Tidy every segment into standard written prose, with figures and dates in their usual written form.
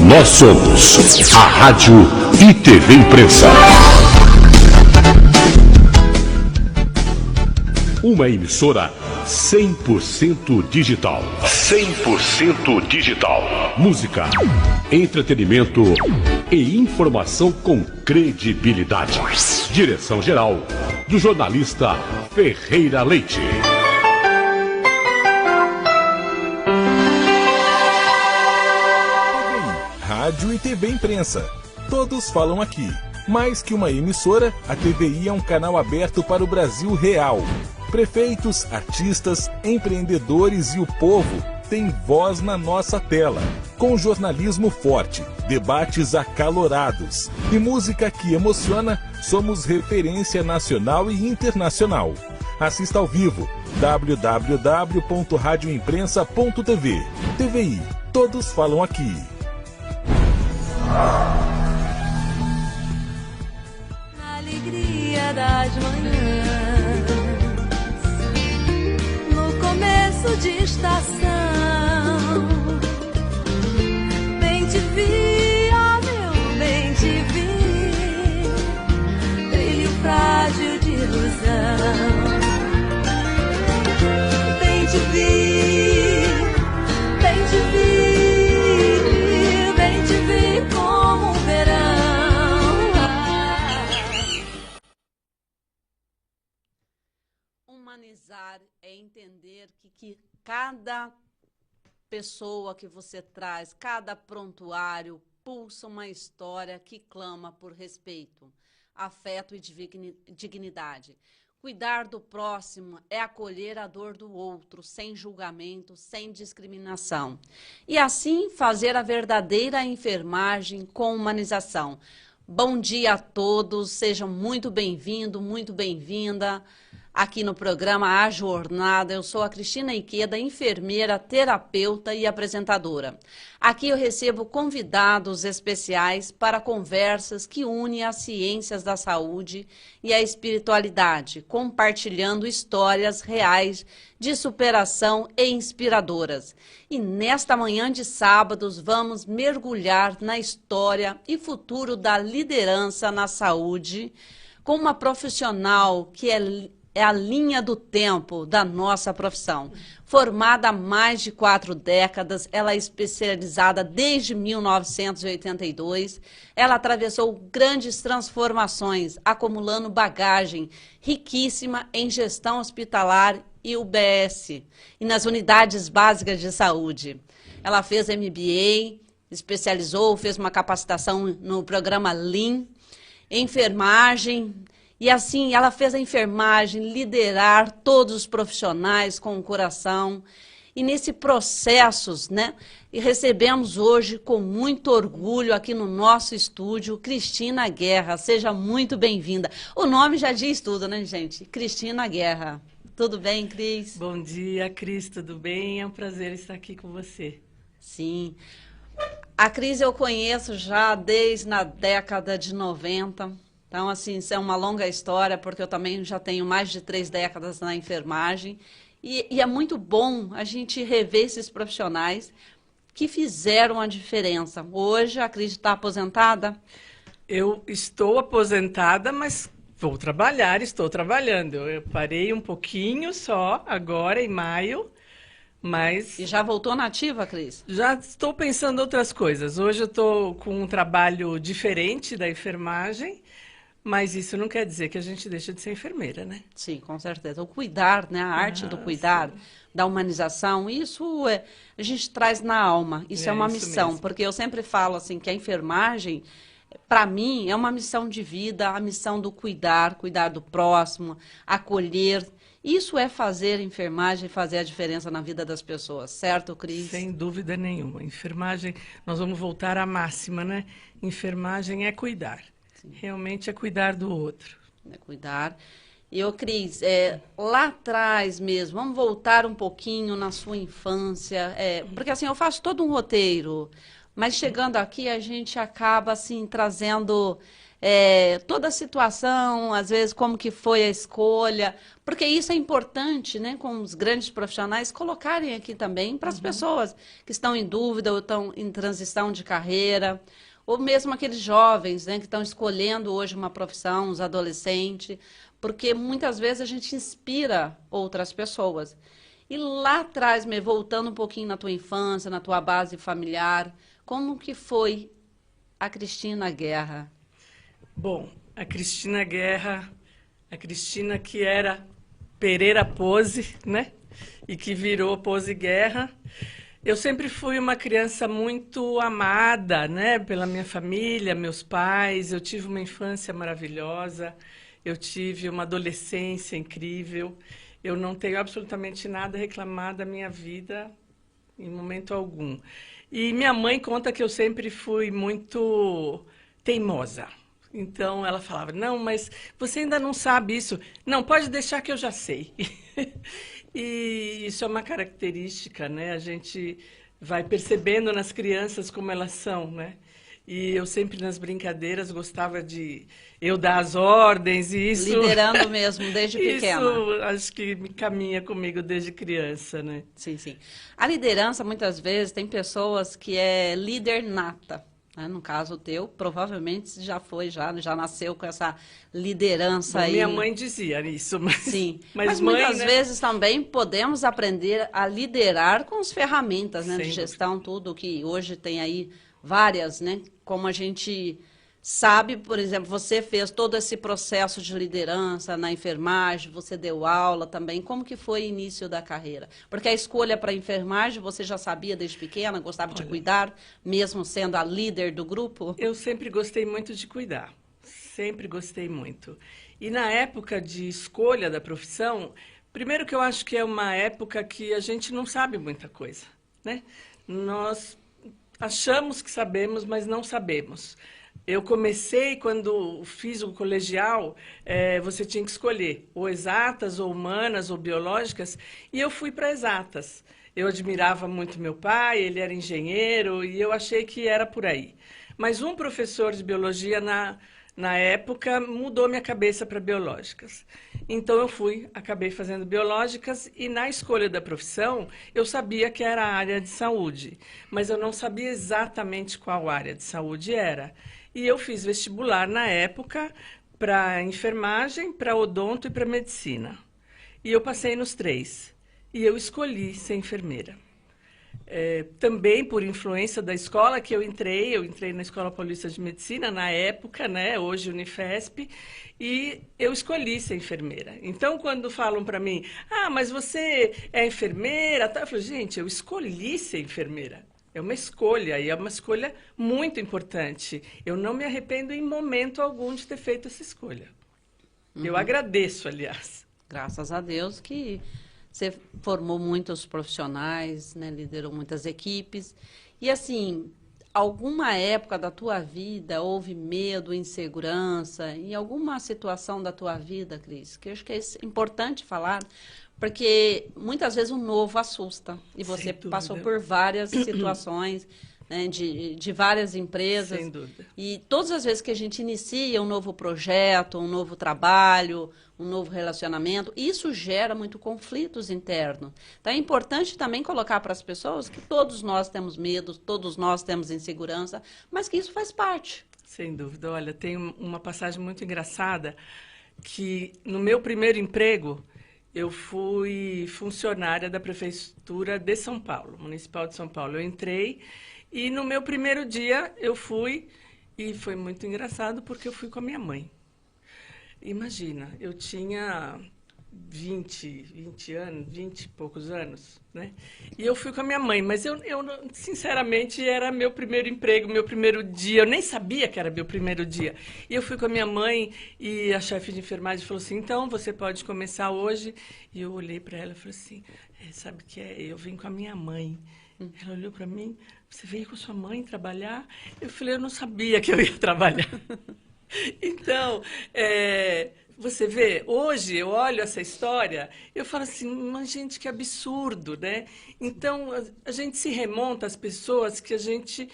Nós somos a Rádio e TV Imprensa. Uma emissora 100% digital. 100% digital. Música, entretenimento e informação com credibilidade. Direção-geral do jornalista Ferreira Leite. Rádio e TV Imprensa. Todos falam aqui. Mais que uma emissora, a TVI é um canal aberto para o Brasil real. Prefeitos, artistas, empreendedores e o povo têm voz na nossa tela. Com jornalismo forte, debates acalorados e música que emociona, somos referência nacional e internacional. Assista ao vivo www.radioimprensa.tv. TVI, todos falam aqui. Na alegria das manhãs, no começo de estação, bem te vi, ó meu bem te vi, brilho frágil de ilusão. Bem te vi, bem te vi. Humanizar é entender que cada pessoa que você traz, cada prontuário, pulsa uma história que clama por respeito, afeto e dignidade. Cuidar do próximo é acolher a dor do outro, sem julgamento, sem discriminação. E assim fazer a verdadeira enfermagem com humanização. Bom dia a todos, sejam muito bem-vindos, muito bem-vinda aqui no programa A Jornada. Eu sou a Cristina Iqueda, enfermeira, terapeuta e apresentadora. Aqui eu recebo convidados especiais para conversas que unem as ciências da saúde e a espiritualidade, compartilhando histórias reais de superação e inspiradoras. E nesta manhã de sábados vamos mergulhar na história e futuro da liderança na saúde com uma profissional que é a linha do tempo da nossa profissão. Formada há mais de 4 décadas, ela é especializada desde 1982. Ela atravessou grandes transformações, acumulando bagagem riquíssima em gestão hospitalar e UBS, e nas unidades básicas de saúde. Ela fez MBA, especializou, fez uma capacitação no programa Lean, enfermagem. E assim, ela fez a enfermagem liderar todos os profissionais com o coração. E nesse processo, né, e recebemos hoje com muito orgulho aqui no nosso estúdio, Cristina Guerra. Seja muito bem-vinda. O nome já diz tudo, né, gente? Cristina Guerra. Tudo bem, Cris? Bom dia, Cris. Tudo bem? É um prazer estar aqui com você. Sim. A Cris eu conheço já desde na década de 90. Então, assim, isso é uma longa história, porque eu também já tenho mais de 3 décadas na enfermagem. E é muito bom a gente rever esses profissionais que fizeram a diferença. Hoje, a Cris está aposentada? Eu estou aposentada, mas vou trabalhar, estou trabalhando. Eu parei um pouquinho só, agora em maio, mas... E já voltou na ativa, Cris? Já estou pensando em outras coisas. Hoje eu estou com um trabalho diferente da enfermagem, mas isso não quer dizer que a gente deixa de ser enfermeira, né? Sim, com certeza. O cuidar, né? A arte do cuidar, sim, da humanização, isso a gente traz na alma. Isso é uma missão, mesmo. Porque eu sempre falo assim que a enfermagem, para mim, é uma missão de vida, a missão do cuidar do próximo, acolher. Isso é fazer enfermagem, fazer a diferença na vida das pessoas, certo, Cris? Sem dúvida nenhuma. Enfermagem, nós vamos voltar à máxima, né? Enfermagem é cuidar. Sim. Realmente é cuidar do outro. É cuidar. E, Cris, lá atrás mesmo, vamos voltar um pouquinho na sua infância, porque assim, eu faço todo um roteiro, mas chegando aqui a gente acaba assim trazendo toda a situação, às vezes como que foi a escolha, porque isso é importante, né, com os grandes profissionais colocarem aqui também para as pessoas que estão em dúvida ou estão em transição de carreira, ou mesmo aqueles jovens, né, que estão escolhendo hoje uma profissão, os adolescentes, porque muitas vezes a gente inspira outras pessoas. E lá atrás, voltando um pouquinho na tua infância, na tua base familiar, como que foi a Cristina Guerra? Bom, a Cristina Guerra, a Cristina que era Pereira Pose, né? E que virou Pose Guerra. Eu sempre fui uma criança muito amada, né? Pela minha família, meus pais. Eu tive uma infância maravilhosa. Eu tive uma adolescência incrível. Eu não tenho absolutamente nada a reclamar da minha vida em momento algum. E minha mãe conta que eu sempre fui muito teimosa. Então, ela falava, não, mas você ainda não sabe isso. Não, pode deixar que eu já sei. E isso é uma característica, né? A gente vai percebendo nas crianças como elas são, né? E eu sempre, nas brincadeiras, gostava de eu dar as ordens e isso... Liderando mesmo, desde pequena. Isso acho que me caminha comigo desde criança, né? Sim, sim. A liderança, muitas vezes, tem pessoas que é líder nata. Né? No caso teu, provavelmente já foi, já nasceu com essa liderança. Bom, aí. Minha mãe dizia isso, mas... Sim, mas mãe, muitas né? vezes também podemos aprender a liderar com as ferramentas, né, de gestão, tudo que hoje tem aí várias, né? Como a gente sabe, por exemplo, você fez todo esse processo de liderança na enfermagem, você deu aula também. Como que foi o início da carreira? Porque a escolha para a enfermagem, você já sabia desde pequena, gostava de cuidar, mesmo sendo a líder do grupo? Eu sempre gostei muito de cuidar, sempre gostei muito. E na época de escolha da profissão, primeiro que eu acho que é uma época que a gente não sabe muita coisa, né? Nós achamos que sabemos, mas não sabemos. Eu comecei, quando fiz o colegial, você tinha que escolher ou exatas, ou humanas, ou biológicas, e eu fui para exatas. Eu admirava muito meu pai, ele era engenheiro, e eu achei que era por aí. Mas um professor de biologia, na época, mudou minha cabeça para biológicas. Então, eu acabei fazendo biológicas, e na escolha da profissão, eu sabia que era a área de saúde, mas eu não sabia exatamente qual área de saúde era. E eu fiz vestibular, na época, para enfermagem, para odonto e para medicina. E eu passei nos 3. E eu escolhi ser enfermeira. Também por influência da escola que eu entrei na Escola Paulista de Medicina, na época, né, hoje Unifesp, e eu escolhi ser enfermeira. Então, quando falam para mim, mas você é enfermeira? Eu falo, gente, eu escolhi ser enfermeira. É uma escolha, e é uma escolha muito importante. Eu não me arrependo em momento algum de ter feito essa escolha. Eu agradeço, aliás. Graças a Deus que você formou muitos profissionais, né, liderou muitas equipes. E, assim, alguma época da tua vida houve medo, insegurança, em alguma situação da tua vida, Cris? Que eu acho que é importante falar, porque muitas vezes o novo assusta. E você passou por várias situações, né, de várias empresas. Sem dúvida. E todas as vezes que a gente inicia um novo projeto, um novo trabalho, um novo relacionamento, isso gera muito conflitos internos. Então, é importante também colocar para as pessoas que todos nós temos medo, todos nós temos insegurança, mas que isso faz parte. Sem dúvida. Olha, tem uma passagem muito engraçada que no meu primeiro emprego, eu fui funcionária da Prefeitura de São Paulo, Municipal de São Paulo. Eu entrei e no meu primeiro dia eu fui, e foi muito engraçado porque eu fui com a minha mãe. Imagina, eu tinha 20 anos, 20 e poucos anos, né? E eu fui com a minha mãe, mas eu sinceramente, era meu primeiro emprego, meu primeiro dia, eu nem sabia que era meu primeiro dia. E eu fui com a minha mãe e a chefe de enfermagem falou assim, então, você pode começar hoje. E eu olhei para ela e falei assim, sabe o que é? Eu vim com a minha mãe. Ela olhou para mim, você veio com sua mãe trabalhar? Eu falei, eu não sabia que eu ia trabalhar. Então, você vê, hoje eu olho essa história, eu falo assim, mas gente, que absurdo, né? Então, a gente se remonta às pessoas que a gente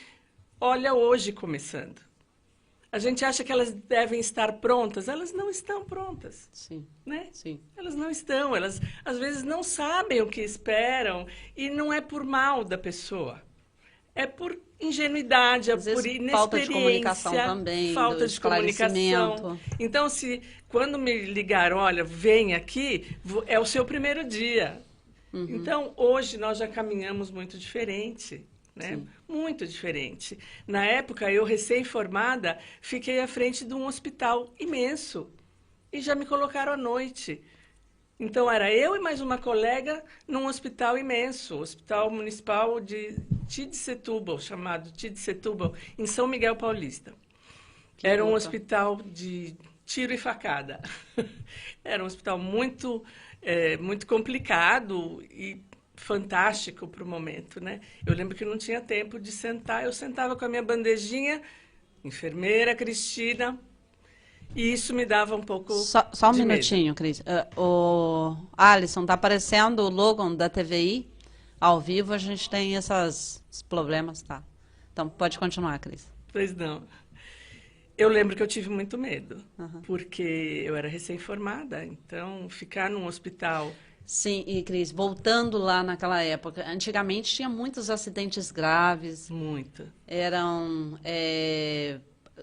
olha hoje começando. A gente acha que elas devem estar prontas, elas não estão prontas, Sim, né? sim. Elas não estão, elas às vezes não sabem o que esperam e não é por mal da pessoa, é por ingenuidade, é Às por vezes, inexperiência, falta de comunicação também, do falta de comunicação. esclarecimento. Então, quando me ligaram, olha, vem aqui, é o seu primeiro dia. Então, hoje nós já caminhamos muito diferente, né? Sim. Muito diferente. Na época, eu recém-formada, fiquei à frente de um hospital imenso e já me colocaram à noite. Então, era eu e mais uma colega num hospital imenso, Hospital Municipal de Tidsetúbal, chamado Tidsetúbal, em São Miguel Paulista. Era um hospital de tiro e facada. Era um hospital muito, muito complicado e fantástico para o momento, né? Eu lembro que não tinha tempo de sentar, eu sentava com a minha bandejinha, enfermeira Cristina, e isso me dava um pouco Só um de minutinho, Cris. O Alisson, está aparecendo o logo da TVI. Ao vivo a gente tem esses problemas, tá? Então, pode continuar, Cris. Pois não. Eu lembro que eu tive muito medo, porque eu era recém-formada, então ficar num hospital... Sim, e Cris, voltando lá naquela época, antigamente tinha muitos acidentes graves. Muito. Eram,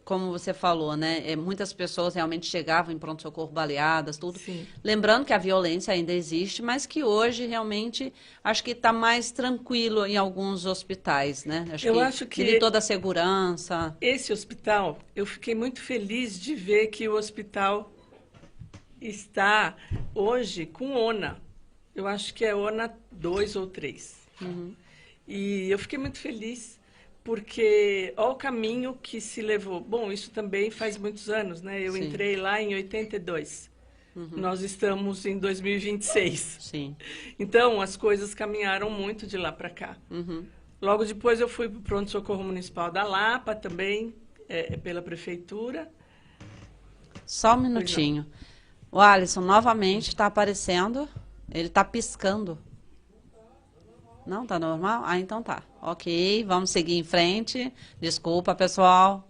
como você falou, né? Muitas pessoas realmente chegavam em pronto-socorro baleadas, tudo. Sim. Lembrando que a violência ainda existe, mas que hoje realmente acho que está mais tranquilo em alguns hospitais, né? Acho que tem toda a segurança. Esse hospital, eu fiquei muito feliz de ver que o hospital está hoje com ONA. Eu acho que é ONA 2 ou 3. E eu fiquei muito feliz, porque olha o caminho que se levou. Bom, isso também faz muitos anos, né? Eu Sim. entrei lá em 82. Nós estamos em 2026. Sim. Então, as coisas caminharam muito de lá para cá. Logo depois eu fui para o Pronto-Socorro Municipal da Lapa, também pela prefeitura. Só um minutinho. O Alisson novamente está aparecendo. Ele está piscando. Não, tá normal? Ah, então tá. Ok, vamos seguir em frente. Desculpa, pessoal.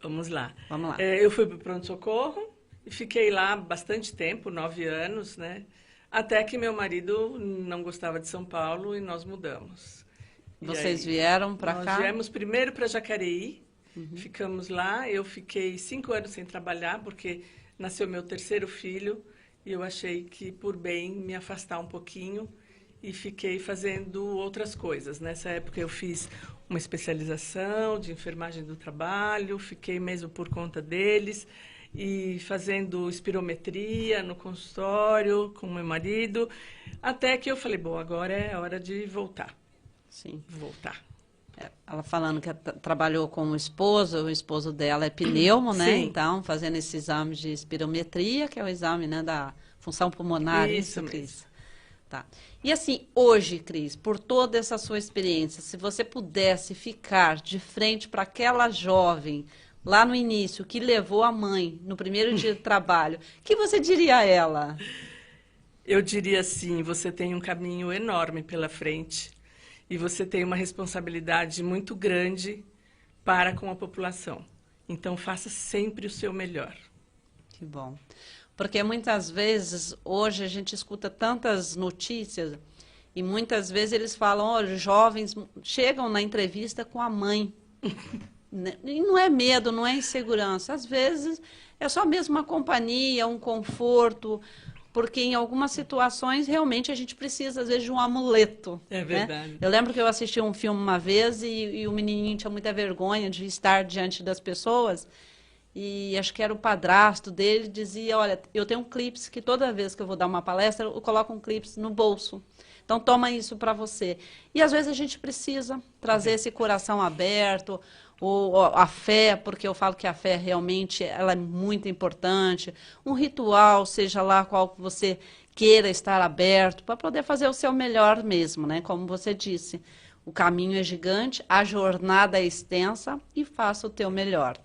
Vamos lá. Vamos lá. Eu fui para o pronto-socorro e fiquei lá bastante tempo, 9 anos, né? Até que meu marido não gostava de São Paulo e nós mudamos. Vocês vieram para cá? Nós viemos primeiro para Jacareí, ficamos lá. Eu fiquei 5 anos sem trabalhar, porque nasceu meu terceiro filho e eu achei que, por bem, me afastar um pouquinho e fiquei fazendo outras coisas. Nessa época eu fiz uma especialização de enfermagem do trabalho, fiquei mesmo por conta deles e fazendo espirometria no consultório com meu marido, até que eu falei, bom, agora é hora de voltar. Sim. Voltar. Ela falando que trabalhou com o esposo dela é pneumo, né? Sim. Então, fazendo esse exame de espirometria, que é o exame, né, da função pulmonar. Isso Cris? mesmo. Tá. E assim, hoje, Cris, por toda essa sua experiência, se você pudesse ficar de frente para aquela jovem lá no início, que levou a mãe no primeiro dia de trabalho, o que você diria a ela? Eu diria assim, você tem um caminho enorme pela frente e você tem uma responsabilidade muito grande para com a população. Então, faça sempre o seu melhor. Que bom. Porque muitas vezes, hoje, a gente escuta tantas notícias e muitas vezes eles falam, olha, os jovens chegam na entrevista com a mãe. E não é medo, não é insegurança. Às vezes é só mesmo uma companhia, um conforto, porque em algumas situações realmente a gente precisa, às vezes, de um amuleto. É verdade. Né? Eu lembro que eu assisti um filme uma vez e o menininho tinha muita vergonha de estar diante das pessoas. E acho que era o padrasto dele, dizia, olha, eu tenho um clips que toda vez que eu vou dar uma palestra, eu coloco um clips no bolso. Então, toma isso para você. E, às vezes, a gente precisa trazer esse coração aberto, ou a fé, porque eu falo que a fé realmente ela é muito importante. Um ritual, seja lá qual você queira estar aberto, para poder fazer o seu melhor mesmo, né? Como você disse, o caminho é gigante, a jornada é extensa e faça o teu melhor.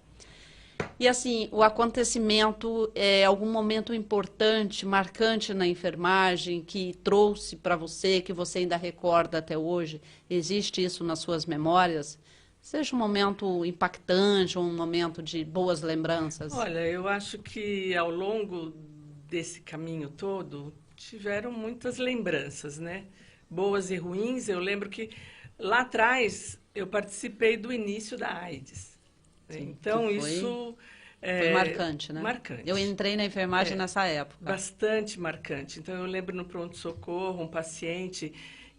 E assim, o acontecimento é algum momento importante, marcante na enfermagem, que trouxe para você, que você ainda recorda até hoje? Existe isso nas suas memórias? seja um momento impactante, um momento de boas lembranças? Olha, eu acho que ao longo desse caminho todo tiveram muitas lembranças, né? Boas e ruins. Eu lembro que lá atrás eu participei do início da AIDS. Sim, então que foi, isso foi marcante, né? Marcante. Eu entrei na enfermagem nessa época. Bastante marcante. Então eu lembro no pronto-socorro um paciente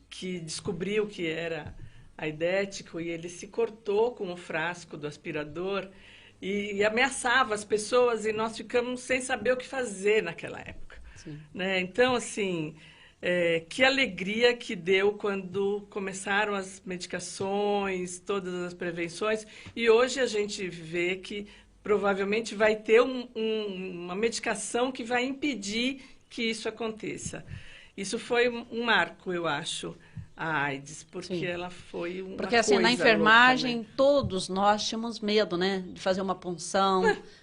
que descobriu que era aidético e ele se cortou com o frasco do aspirador e ameaçava as pessoas e nós ficamos sem saber o que fazer naquela época. Sim. Né? Então, assim, que alegria que deu quando começaram as medicações, todas as prevenções, e hoje a gente vê que provavelmente vai ter uma medicação que vai impedir que isso aconteça. Isso foi um marco, eu acho, a AIDS, porque Sim. ela foi uma Porque assim, na coisa enfermagem, louca, né? todos nós tínhamos medo, né? De fazer uma punção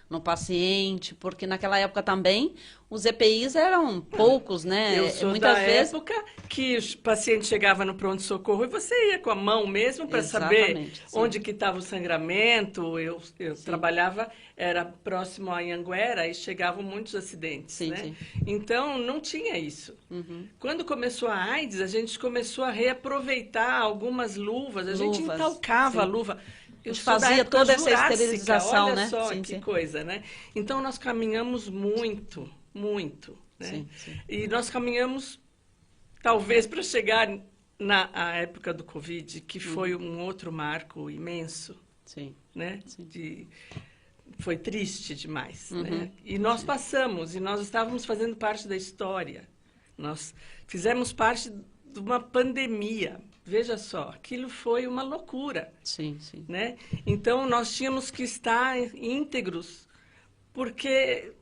no paciente, porque naquela época também os EPIs eram poucos, né? Eu sou Muitas da vezes... época que o paciente chegava no pronto-socorro e você ia com a mão mesmo para saber Exatamente, sim. onde que estava o sangramento. Eu trabalhava, era próximo a Anhanguera e chegavam muitos acidentes, Sim, né? sim. Então, não tinha isso. Uhum. Quando começou a AIDS, a gente começou a reaproveitar algumas luvas. A gente Luvas, entalcava a sim. luva. A gente sou da fazia época toda essa jurássica, esterilização, olha né? só Sim, que sim. coisa, né? Então, nós caminhamos muito, muito. Né? Sim, sim. E nós caminhamos, talvez, para chegar na época do Covid, que foi um outro marco imenso, Sim. né? Sim. Foi triste demais, Uhum. né? E nós passamos, e nós estávamos fazendo parte da história. Nós fizemos parte de uma pandemia. Veja só, aquilo foi uma loucura, Sim, sim. né? Então, nós tínhamos que estar íntegros, porque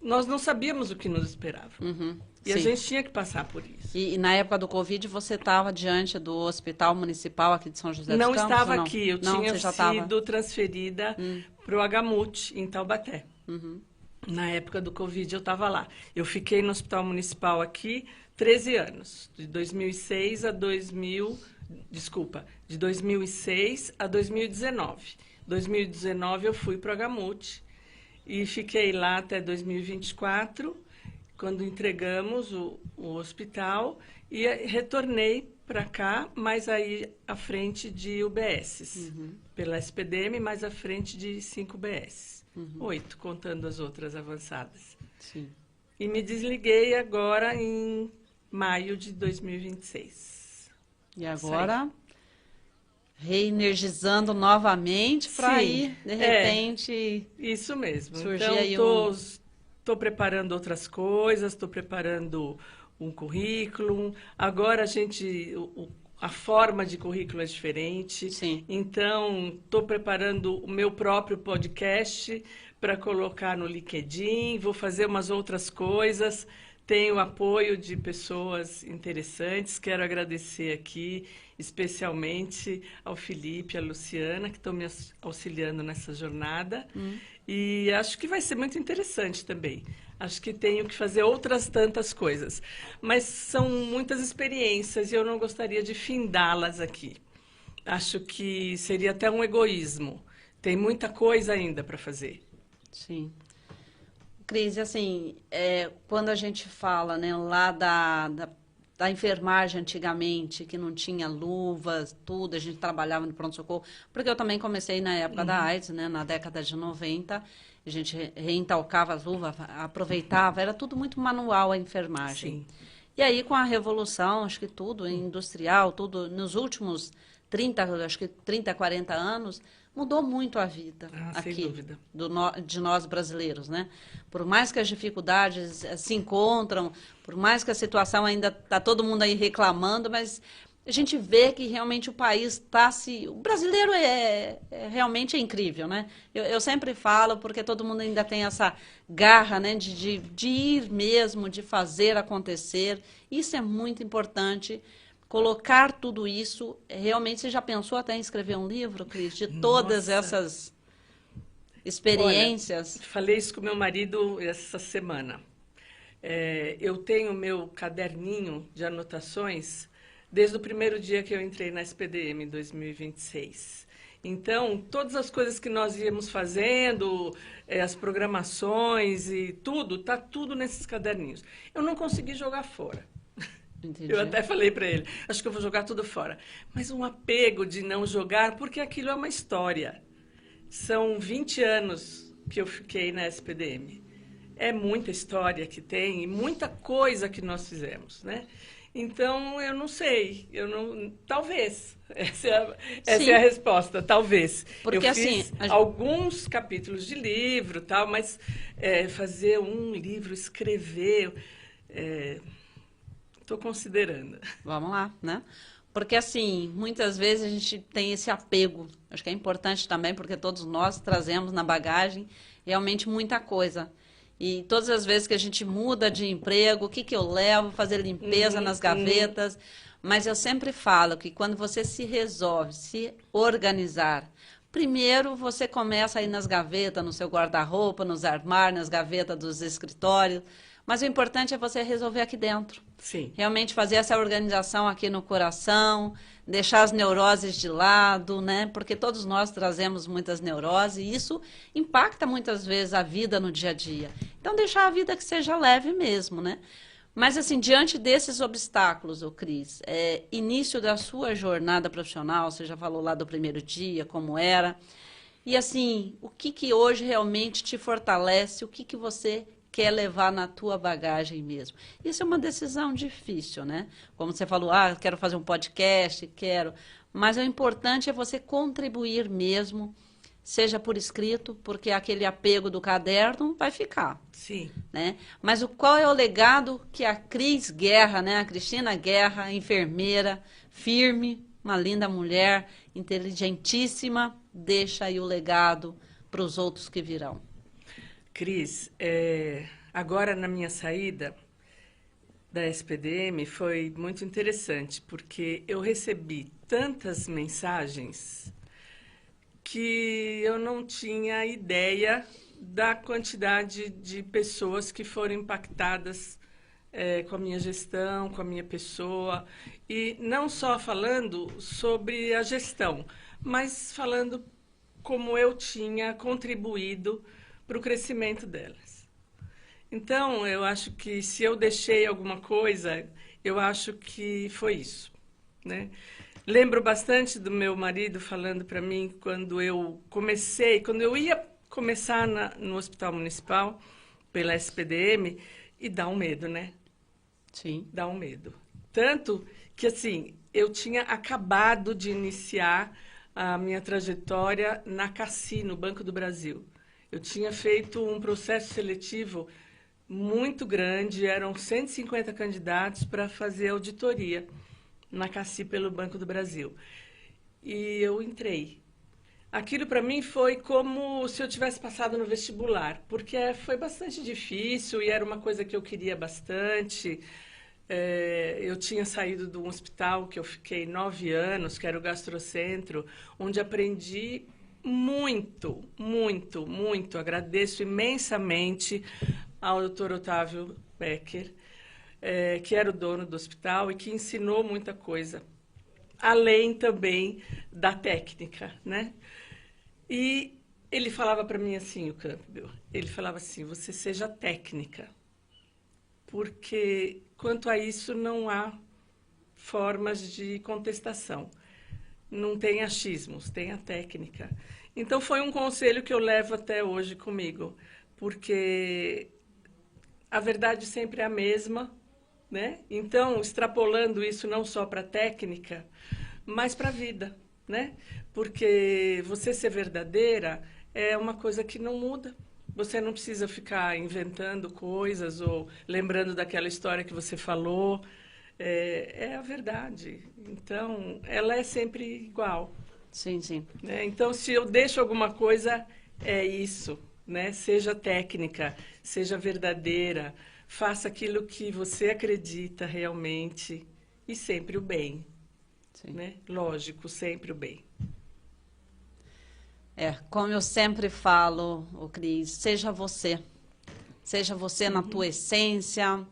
nós não sabíamos o que nos esperava. Uhum. E a Sim. gente tinha que passar por isso. E na época do Covid, você estava diante do Hospital Municipal aqui de São José dos Não Campos? estava ou não? aqui, eu Não, tinha você já sido estava... transferida para o Agamute, em Taubaté. Uhum. Na época do Covid, eu estava lá. Eu fiquei no Hospital Municipal aqui 13 anos, de 2006 a 2019. 2019 eu fui para o Agamute e fiquei lá até 2024, quando entregamos o hospital, e retornei para cá, mas aí à frente de UBSs, pela SPDM, mais à frente de 5 UBSs. 8, contando as outras avançadas. Sim. E me desliguei agora em maio de 2026. E agora, reenergizando novamente para Sim, ir, de repente... Isso mesmo. Surgir Então, aí estou preparando outras coisas, estou preparando um currículo. Agora a forma de currículo é diferente. Sim. Então, estou preparando o meu próprio podcast para colocar no LinkedIn. Vou fazer umas outras coisas. Tenho apoio de pessoas interessantes. Quero agradecer aqui, especialmente ao Felipe e à Luciana, que estão me auxiliando nessa jornada. E acho que vai ser muito interessante também. Acho que tenho que fazer outras tantas coisas. Mas são muitas experiências e eu não gostaria de findá-las aqui. Acho que seria até um egoísmo. Tem muita coisa ainda para fazer. Sim. Cris, assim, quando a gente fala, né, lá da enfermagem antigamente, que não tinha luvas, tudo, a gente trabalhava no pronto-socorro, porque eu também comecei na época da AIDS, né, na década de 90, a gente reentalcava as luvas, aproveitava, era tudo muito manual a enfermagem. Sim. E aí, com a revolução, acho que tudo, industrial, tudo, nos últimos 30, 40 anos, mudou muito a vida Sem aqui dúvida. de nós brasileiros, né? Por mais que as dificuldades se encontram, por mais que a situação ainda está todo mundo aí reclamando, mas a gente vê que realmente o país está se... O brasileiro realmente é incrível, né? Eu sempre falo, porque todo mundo ainda tem essa garra, né? De ir mesmo, de fazer acontecer. Isso é muito importante. Colocar tudo isso, realmente, você já pensou até em escrever um livro, Cris, de todas essas experiências? Olha, falei isso com meu marido essa semana. Eu tenho meu caderninho de anotações desde o primeiro dia que eu entrei na SPDM, em 2026. Então, todas as coisas que nós íamos fazendo, as programações e tudo, tá tudo nesses caderninhos. Eu não consegui jogar fora. Entendi. Eu até falei para ele, acho que eu vou jogar tudo fora. Mas um apego de não jogar, porque aquilo é uma história. São 20 anos que eu fiquei na SPDM. É muita história que tem e muita coisa que nós fizemos, né? Então, eu não sei, talvez, essa é a resposta, talvez. Porque, eu fiz assim, alguns capítulos de livro, tal, mas fazer um livro, escrever, estou considerando. Vamos lá, né? Porque, assim, muitas vezes a gente tem esse apego. Acho que é importante também, porque todos nós trazemos na bagagem realmente muita coisa. E todas as vezes que a gente muda de emprego, o que que eu levo? Fazer limpeza nas gavetas. Mas eu sempre falo que quando você se resolve, se organizar, primeiro você começa aí nas gavetas, no seu guarda-roupa, nos armários, nas gavetas dos escritórios. Mas o importante é você resolver aqui dentro. Sim. Realmente fazer essa organização aqui no coração, deixar as neuroses de lado, né? Porque todos nós trazemos muitas neuroses e isso impacta muitas vezes a vida no dia a dia. Então, deixar a vida que seja leve mesmo, né? Mas, assim, diante desses obstáculos, ô Cris, início da sua jornada profissional, você já falou lá do primeiro dia, como era. E, assim, o que que hoje realmente te fortalece, o que você quer levar na tua bagagem mesmo. Isso é uma decisão difícil, né? Como você falou, quero fazer um podcast, quero. Mas o importante é você contribuir mesmo, seja por escrito, porque aquele apego do caderno vai ficar. Sim. Né? Mas qual é o legado que a Cris Guerra, né? A Cristina Guerra, enfermeira, firme, uma linda mulher, inteligentíssima, deixa aí o legado para os outros que virão? Cris, agora na minha saída da SPDM foi muito interessante, porque eu recebi tantas mensagens que eu não tinha ideia da quantidade de pessoas que foram impactadas com a minha gestão, com a minha pessoa, e não só falando sobre a gestão, mas falando como eu tinha contribuído para o crescimento delas. Então, eu acho que se eu deixei alguma coisa, eu acho que foi isso, né? Lembro bastante do meu marido falando para mim quando eu ia começar no Hospital Municipal, pela SPDM, e dá um medo, né? Sim. Dá um medo. Tanto que, assim, eu tinha acabado de iniciar a minha trajetória na CACI, no Banco do Brasil. Eu tinha feito um processo seletivo muito grande, eram 150 candidatos para fazer auditoria na CACI pelo Banco do Brasil. E eu entrei. Aquilo para mim foi como se eu tivesse passado no vestibular, porque foi bastante difícil e era uma coisa que eu queria bastante. Eu tinha saído de um hospital que eu fiquei 9 anos, que era o Gastrocentro, onde aprendi muito, muito, muito. Agradeço imensamente ao Dr. Otávio Becker, que era o dono do hospital e que ensinou muita coisa, além também da técnica, né? E ele falava para mim assim, o Campbell, ele falava assim, você seja técnica, porque quanto a isso não há formas de contestação. Não tem achismos, tem a técnica. Então, foi um conselho que eu levo até hoje comigo, porque a verdade sempre é a mesma, né? Então, extrapolando isso não só para a técnica, mas para a vida, né? Porque você ser verdadeira é uma coisa que não muda. Você não precisa ficar inventando coisas ou lembrando daquela história que você falou. É a verdade. Então, ela é sempre igual. Sim, sim. Né? Então, se eu deixo alguma coisa, é isso. Né? Seja técnica, seja verdadeira, faça aquilo que você acredita realmente e sempre o bem. Sim. Né? Lógico, sempre o bem. Como eu sempre falo, Cris, seja você. Seja você na tua essência,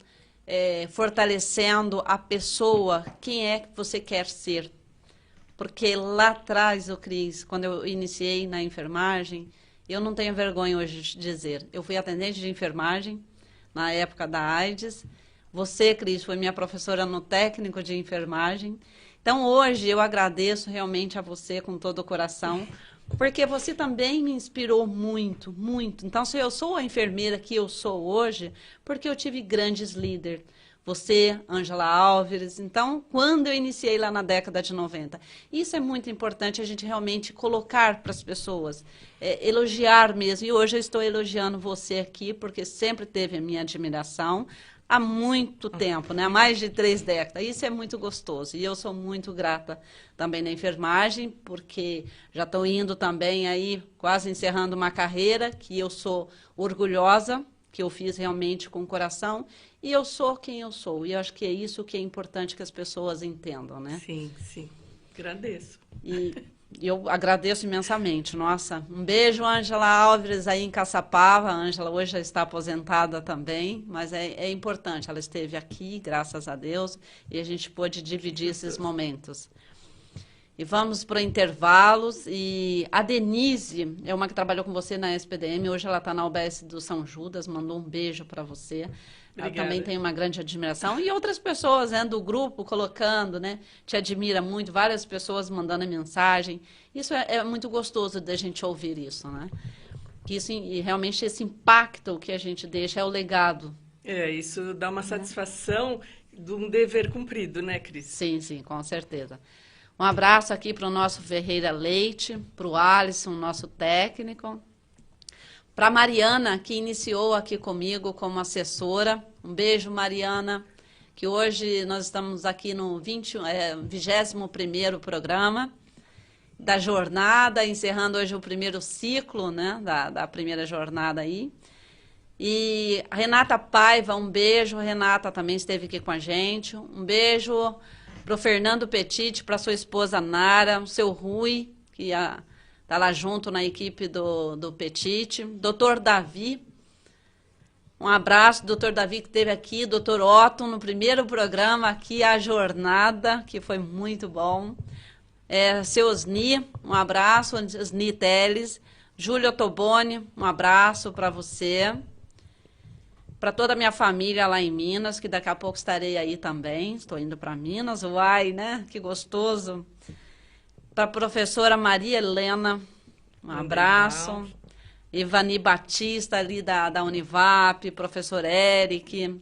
fortalecendo a pessoa, quem é que você quer ser. porque lá atrás, o Cris, quando eu iniciei na enfermagem, eu não tenho vergonha hoje de dizer, eu fui atendente de enfermagem na época da AIDS. Você, Cris, foi minha professora no técnico de enfermagem. Então, hoje, eu agradeço realmente a você com todo o coração, porque você também me inspirou muito, muito. Então, se eu sou a enfermeira que eu sou hoje, porque eu tive grandes líderes. Você, Ângela Álvares. Então, quando eu iniciei lá na década de 90, isso é muito importante a gente realmente colocar para as pessoas, elogiar mesmo. E hoje eu estou elogiando você aqui, porque sempre teve a minha admiração há muito tempo, né? Há mais de 3 décadas. Isso é muito gostoso. E eu sou muito grata também na enfermagem, porque já estou indo também aí, quase encerrando uma carreira que eu sou orgulhosa, que eu fiz realmente com o coração, e eu sou quem eu sou. E eu acho que é isso que é importante que as pessoas entendam, né? Sim, sim. Agradeço. E eu agradeço imensamente. Nossa, um beijo, Ângela Álvares, aí em Caçapava. A Ângela hoje já está aposentada também, mas é importante. Ela esteve aqui, graças a Deus, e a gente pôde dividir esses momentos. E vamos para intervalos. E a Denise é uma que trabalhou com você na SPDM, hoje ela está na UBS do São Judas, mandou um beijo para você. Ela também tem uma grande admiração. E outras pessoas, né, do grupo colocando, né, te admira muito, várias pessoas mandando mensagem. Isso é muito gostoso da gente ouvir isso, né? Que isso, e realmente esse impacto que a gente deixa é o legado. Isso dá uma satisfação de um dever cumprido, né, Cris? Sim, sim, com certeza. Um abraço aqui para o nosso Ferreira Leite, para o Alisson, nosso técnico. Para a Mariana, que iniciou aqui comigo como assessora. Um beijo, Mariana, que hoje nós estamos aqui no 21º programa da jornada, encerrando hoje o primeiro ciclo, né, da primeira jornada aí. E a Renata Paiva, um beijo. A Renata também esteve aqui com a gente. Um beijo para o Fernando Petit, para sua esposa Nara, o seu Rui, que está lá junto na equipe do Petit. Doutor Davi, um abraço, doutor Davi, que esteve aqui. Doutor Otto, no primeiro programa aqui, a jornada, que foi muito bom. Seu Osni, um abraço, Osni Teles. Júlio Toboni, um abraço para você. Para toda a minha família lá em Minas, que daqui a pouco estarei aí também. Estou indo para Minas, uai, né? Que gostoso. Para a professora Maria Helena, um abraço. Ivani Batista, ali da Univap, professor Eric,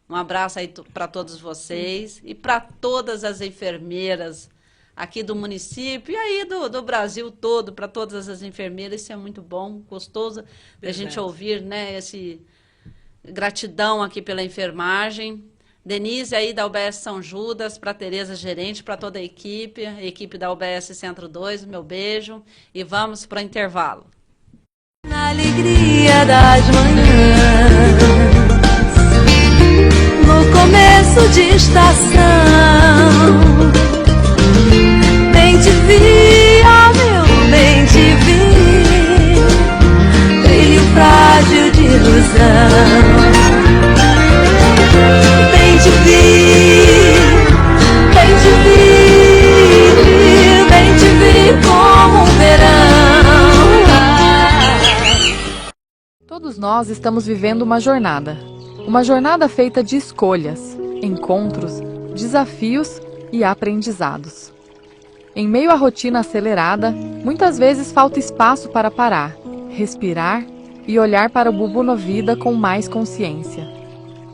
um abraço aí para todos vocês. E para todas as enfermeiras aqui do município e aí do Brasil todo, para todas as enfermeiras. Isso é muito bom, gostoso da gente ouvir, né? Gratidão aqui pela enfermagem. Denise aí da UBS São Judas, para Tereza gerente, para toda a equipe da UBS Centro 2, meu beijo. E vamos para o intervalo. Na alegria das manhãs, no começo de estação, bem te vi, ó meu bem te vi, brilho frágil de ilusão. Bem te vi, bem te vi, bem te vi como um verão. Todos nós estamos vivendo uma jornada feita de escolhas, encontros, desafios e aprendizados. Em meio à rotina acelerada, muitas vezes falta espaço para parar, respirar e olhar para o Bubunovida com mais consciência.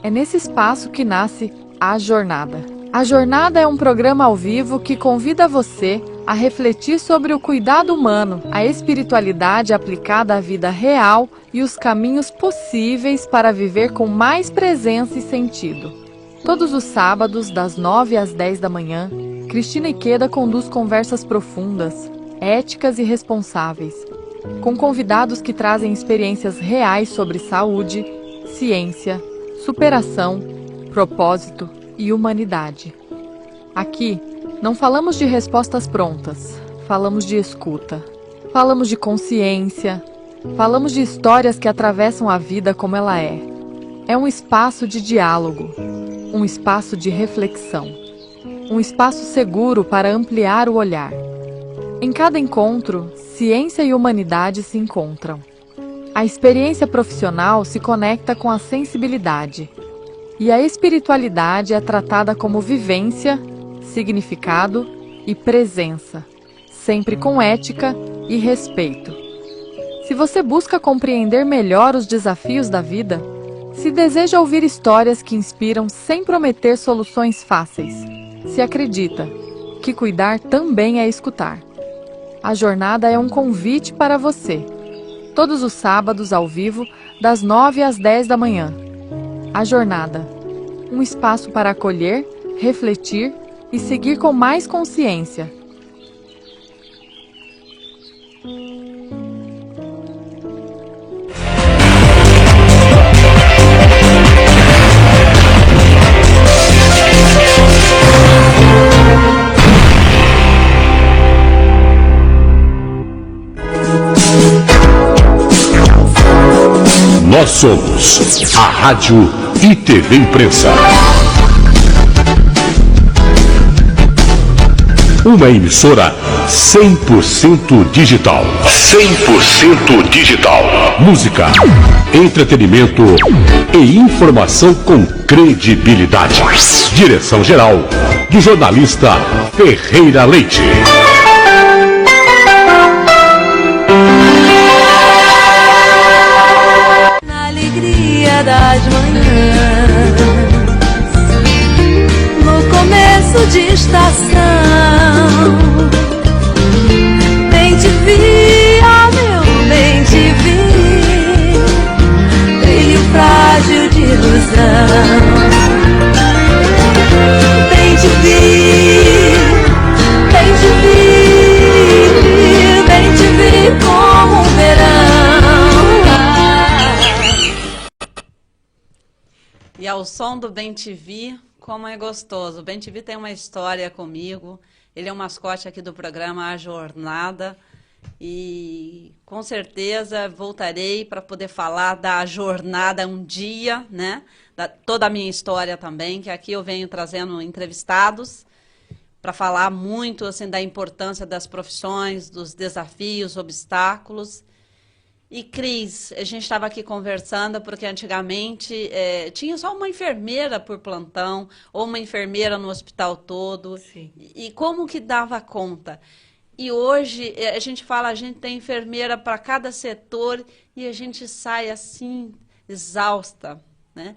É nesse espaço que nasce A Jornada. A Jornada é um programa ao vivo que convida você a refletir sobre o cuidado humano, a espiritualidade aplicada à vida real e os caminhos possíveis para viver com mais presença e sentido. Todos os sábados, das 9 às 10 da manhã, Cristina Ikeda conduz conversas profundas, éticas e responsáveis, com convidados que trazem experiências reais sobre saúde, ciência, superação, propósito e humanidade. Aqui, não falamos de respostas prontas, falamos de escuta, falamos de consciência, falamos de histórias que atravessam a vida como ela é. É um espaço de diálogo, um espaço de reflexão. um espaço seguro para ampliar o olhar. Em cada encontro, ciência e humanidade se encontram. A experiência profissional se conecta com a sensibilidade. E a espiritualidade é tratada como vivência, significado e presença, sempre com ética e respeito. Se você busca compreender melhor os desafios da vida, se deseja ouvir histórias que inspiram sem prometer soluções fáceis, se acredita que cuidar também é escutar. A jornada é um convite para você. Todos os sábados ao vivo, das 9 às 10 da manhã. A jornada. Um espaço para acolher, refletir e seguir com mais consciência. Nós somos a Rádio e TV Imprensa. Uma emissora 100% digital. 100% digital. Música, entretenimento e informação com credibilidade. Direção-geral do jornalista Ferreira Leite. Na alegria das manhãs, no começo de estação, bem te vi, ó meu bem te vi, brilho frágil de ilusão. Bem te vi, bem te vi, bem te vi como um verão. E ao som do Bem-te-vi, como é gostoso. O Bem-te-vi tem uma história comigo. Ele é o mascote aqui do programa A Jornada. E com certeza voltarei para poder falar da jornada um dia, né? Toda a minha história também, que aqui eu venho trazendo entrevistados para falar muito assim, da importância das profissões, dos desafios, obstáculos. E, Cris, a gente estava aqui conversando porque antigamente tinha só uma enfermeira por plantão, ou uma enfermeira no hospital todo. Sim. E como que dava conta? E hoje a gente fala, a gente tem enfermeira para cada setor e a gente sai assim, exausta, né?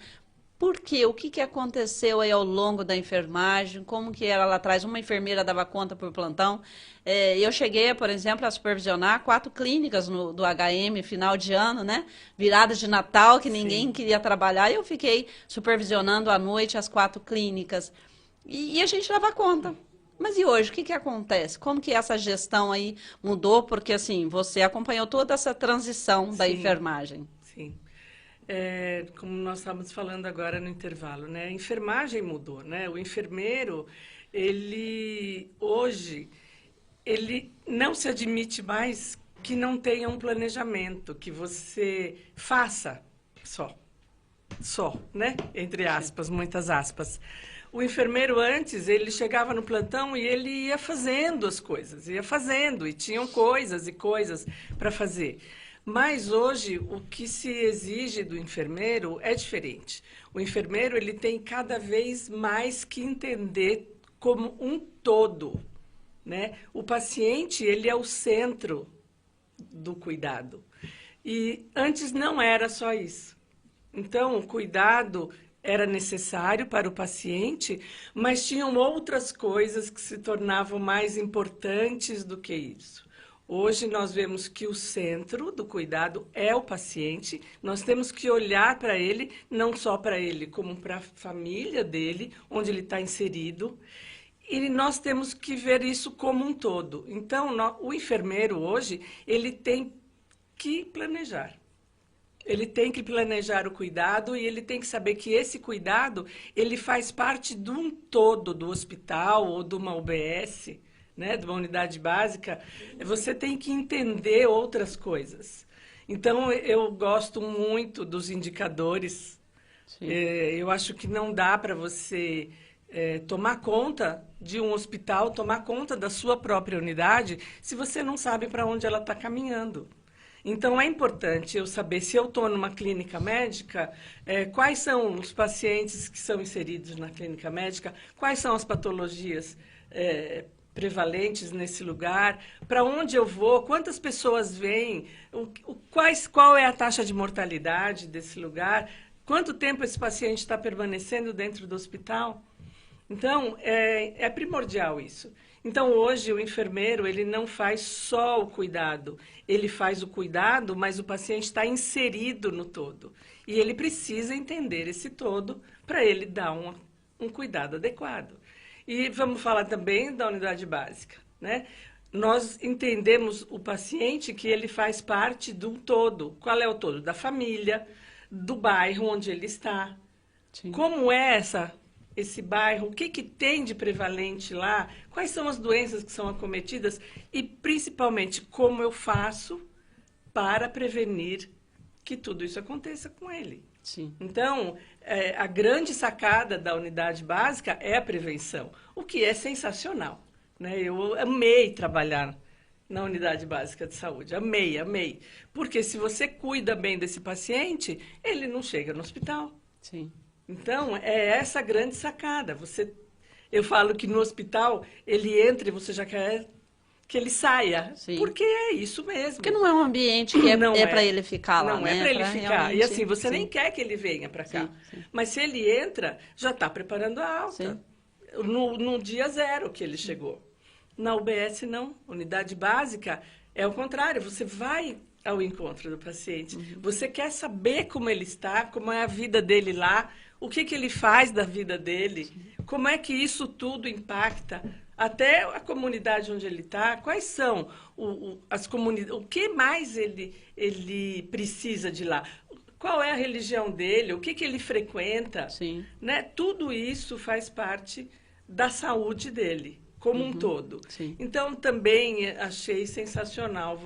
Por quê? O que aconteceu aí ao longo da enfermagem? Como que era lá atrás? Uma enfermeira dava conta por plantão. Eu cheguei, por exemplo, a supervisionar 4 clínicas do HM, final de ano, né? Virada de Natal, que ninguém queria trabalhar. E eu fiquei supervisionando à noite as 4 clínicas. E a gente dava conta. Mas e hoje, o que acontece? Como que essa gestão aí mudou? Porque, assim, você acompanhou toda essa transição da enfermagem. Sim. Como nós estávamos falando agora no intervalo, né? A enfermagem mudou, né? O enfermeiro, hoje, ele não se admite mais que não tenha um planejamento, que você faça só, né? Entre aspas, muitas aspas. O enfermeiro antes, ele chegava no plantão e ele ia fazendo as coisas, ia fazendo, e tinham coisas e coisas para fazer. Mas hoje, o que se exige do enfermeiro é diferente. O enfermeiro ele tem cada vez mais que entender como um todo, né? O paciente ele é o centro do cuidado. E antes não era só isso. Então, o cuidado era necessário para o paciente, mas tinham outras coisas que se tornavam mais importantes do que isso. Hoje nós vemos que o centro do cuidado é o paciente, nós temos que olhar para ele, não só para ele, como para a família dele, onde ele está inserido, e nós temos que ver isso como um todo. Então, o enfermeiro hoje, ele tem que planejar. Ele tem que planejar o cuidado e ele tem que saber que esse cuidado, ele faz parte de um todo do hospital ou de uma UBS, né, de uma unidade básica. Você tem que entender outras coisas. Então, eu gosto muito dos indicadores. Eu acho que não dá para você tomar conta de um hospital, tomar conta da sua própria unidade, se você não sabe para onde ela está caminhando. Então, é importante eu saber, se eu estou numa clínica médica, quais são os pacientes que são inseridos na clínica médica, quais são as patologias prevalentes nesse lugar, para onde eu vou, quantas pessoas vêm, qual é a taxa de mortalidade desse lugar, quanto tempo esse paciente está permanecendo dentro do hospital. Então, é primordial isso. Então, hoje, o enfermeiro, ele não faz só o cuidado. Ele faz o cuidado, mas o paciente está inserido no todo. E ele precisa entender esse todo para ele dar um cuidado adequado. E vamos falar também da unidade básica, né? Nós entendemos o paciente que ele faz parte de um todo. Qual é o todo? Da família, do bairro onde ele está. Sim. Como é esse bairro, o que tem de prevalente lá, quais são as doenças que são acometidas e, principalmente, como eu faço para prevenir que tudo isso aconteça com ele. Sim. Então, a grande sacada da unidade básica é a prevenção, o que é sensacional, né? Eu amei trabalhar na unidade básica de saúde, amei, porque se você cuida bem desse paciente, ele não chega no hospital. Sim. Então, é essa grande sacada. Eu falo que no hospital, ele entra e você já quer que ele saia. Sim. Porque é isso mesmo. Porque não é um ambiente que é para ele ficar lá, não né? Não é para ele ficar. Realmente... E assim, você Sim. nem quer que ele venha para cá. Sim. Mas se ele entra, já está preparando a alta. No dia zero que ele chegou. Na UBS, não. Unidade básica é o contrário. Você vai ao encontro do paciente. Uhum. Você quer saber como ele está, como é a vida dele lá, o que ele faz da vida dele, como é que isso tudo impacta até a comunidade onde ele está, quais são as comunidades, o que mais ele precisa de lá, qual é a religião dele, o que ele frequenta, né? Tudo isso faz parte da saúde dele, como um todo. Sim. Então, também achei sensacional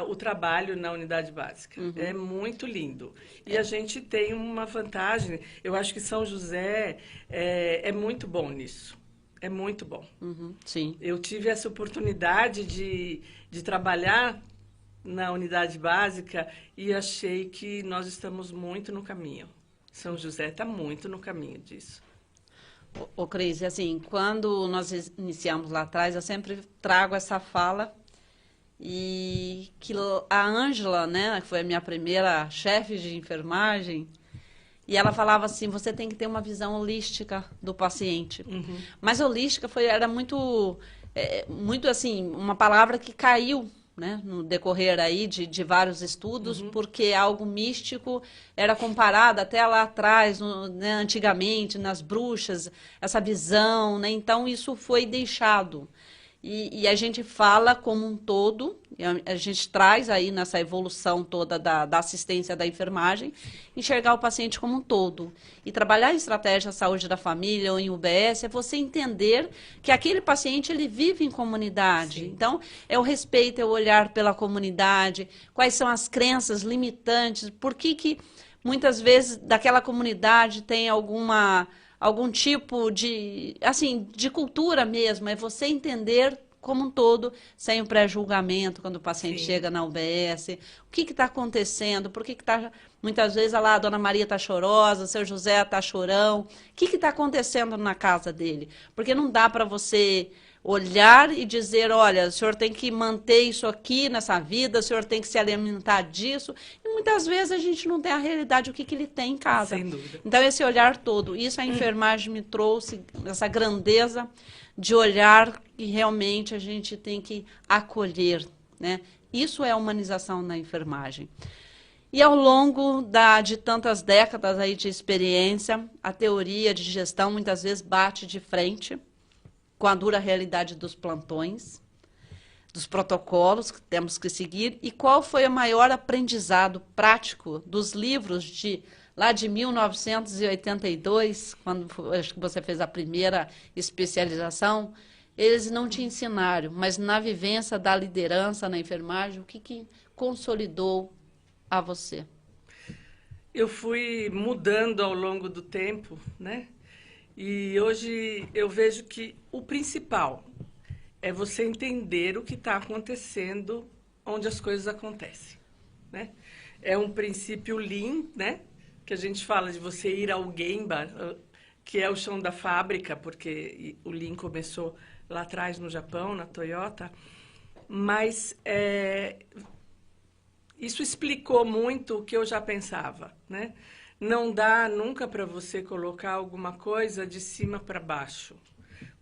o trabalho na unidade básica. Uhum. É muito lindo. E a gente tem uma vantagem, eu acho que São José é muito bom nisso. É muito bom. Uhum. Sim. Eu tive essa oportunidade de trabalhar na unidade básica e achei que nós estamos muito no caminho. São José está muito no caminho disso. Ô, Cris, assim, quando nós iniciamos lá atrás, eu sempre trago essa fala e que a Ângela, né, que foi a minha primeira chefe de enfermagem, e ela falava assim, você tem que ter uma visão holística do paciente. Uhum. Mas holística era muito assim, uma palavra que caiu, né, no decorrer aí de vários estudos, uhum. porque algo místico era comparado até lá atrás, né, antigamente, nas bruxas, essa visão, né, então isso foi deixado. E a gente fala como um todo, a gente traz aí nessa evolução toda da assistência da enfermagem, enxergar o paciente como um todo. E trabalhar em estratégia saúde da família ou em UBS é você entender que aquele paciente ele vive em comunidade. Sim. Então, é o respeito, é o olhar pela comunidade, quais são as crenças limitantes, por que muitas vezes daquela comunidade tem algum tipo de cultura mesmo, é você entender como um todo, sem o pré-julgamento, quando o paciente Sim. chega na UBS, o que está acontecendo, por que está, muitas vezes, a dona Maria está chorosa, o seu José está chorão, o que está acontecendo na casa dele? Porque não dá para você olhar e dizer, olha, o senhor tem que manter isso aqui nessa vida, o senhor tem que se alimentar disso. E muitas vezes a gente não tem a realidade, o que ele tem em casa. Sem dúvida. Então, esse olhar todo, isso a enfermagem me trouxe, essa grandeza de olhar que realmente a gente tem que acolher, né? Isso é a humanização na enfermagem. E ao longo de tantas décadas aí de experiência, a teoria de gestão muitas vezes bate de frente com a dura realidade dos plantões, dos protocolos que temos que seguir, e qual foi o maior aprendizado prático dos livros lá de 1982, quando acho que você fez a primeira especialização. Eles não te ensinaram, mas na vivência da liderança na enfermagem, o que consolidou a você? Eu fui mudando ao longo do tempo, né? E hoje eu vejo que o principal é você entender o que está acontecendo onde as coisas acontecem, né? É um princípio Lean, né? Que a gente fala de você ir ao Gemba, que é o chão da fábrica, porque o Lean começou lá atrás no Japão, na Toyota. Mas isso explicou muito o que eu já pensava, né? Não dá nunca para você colocar alguma coisa de cima para baixo.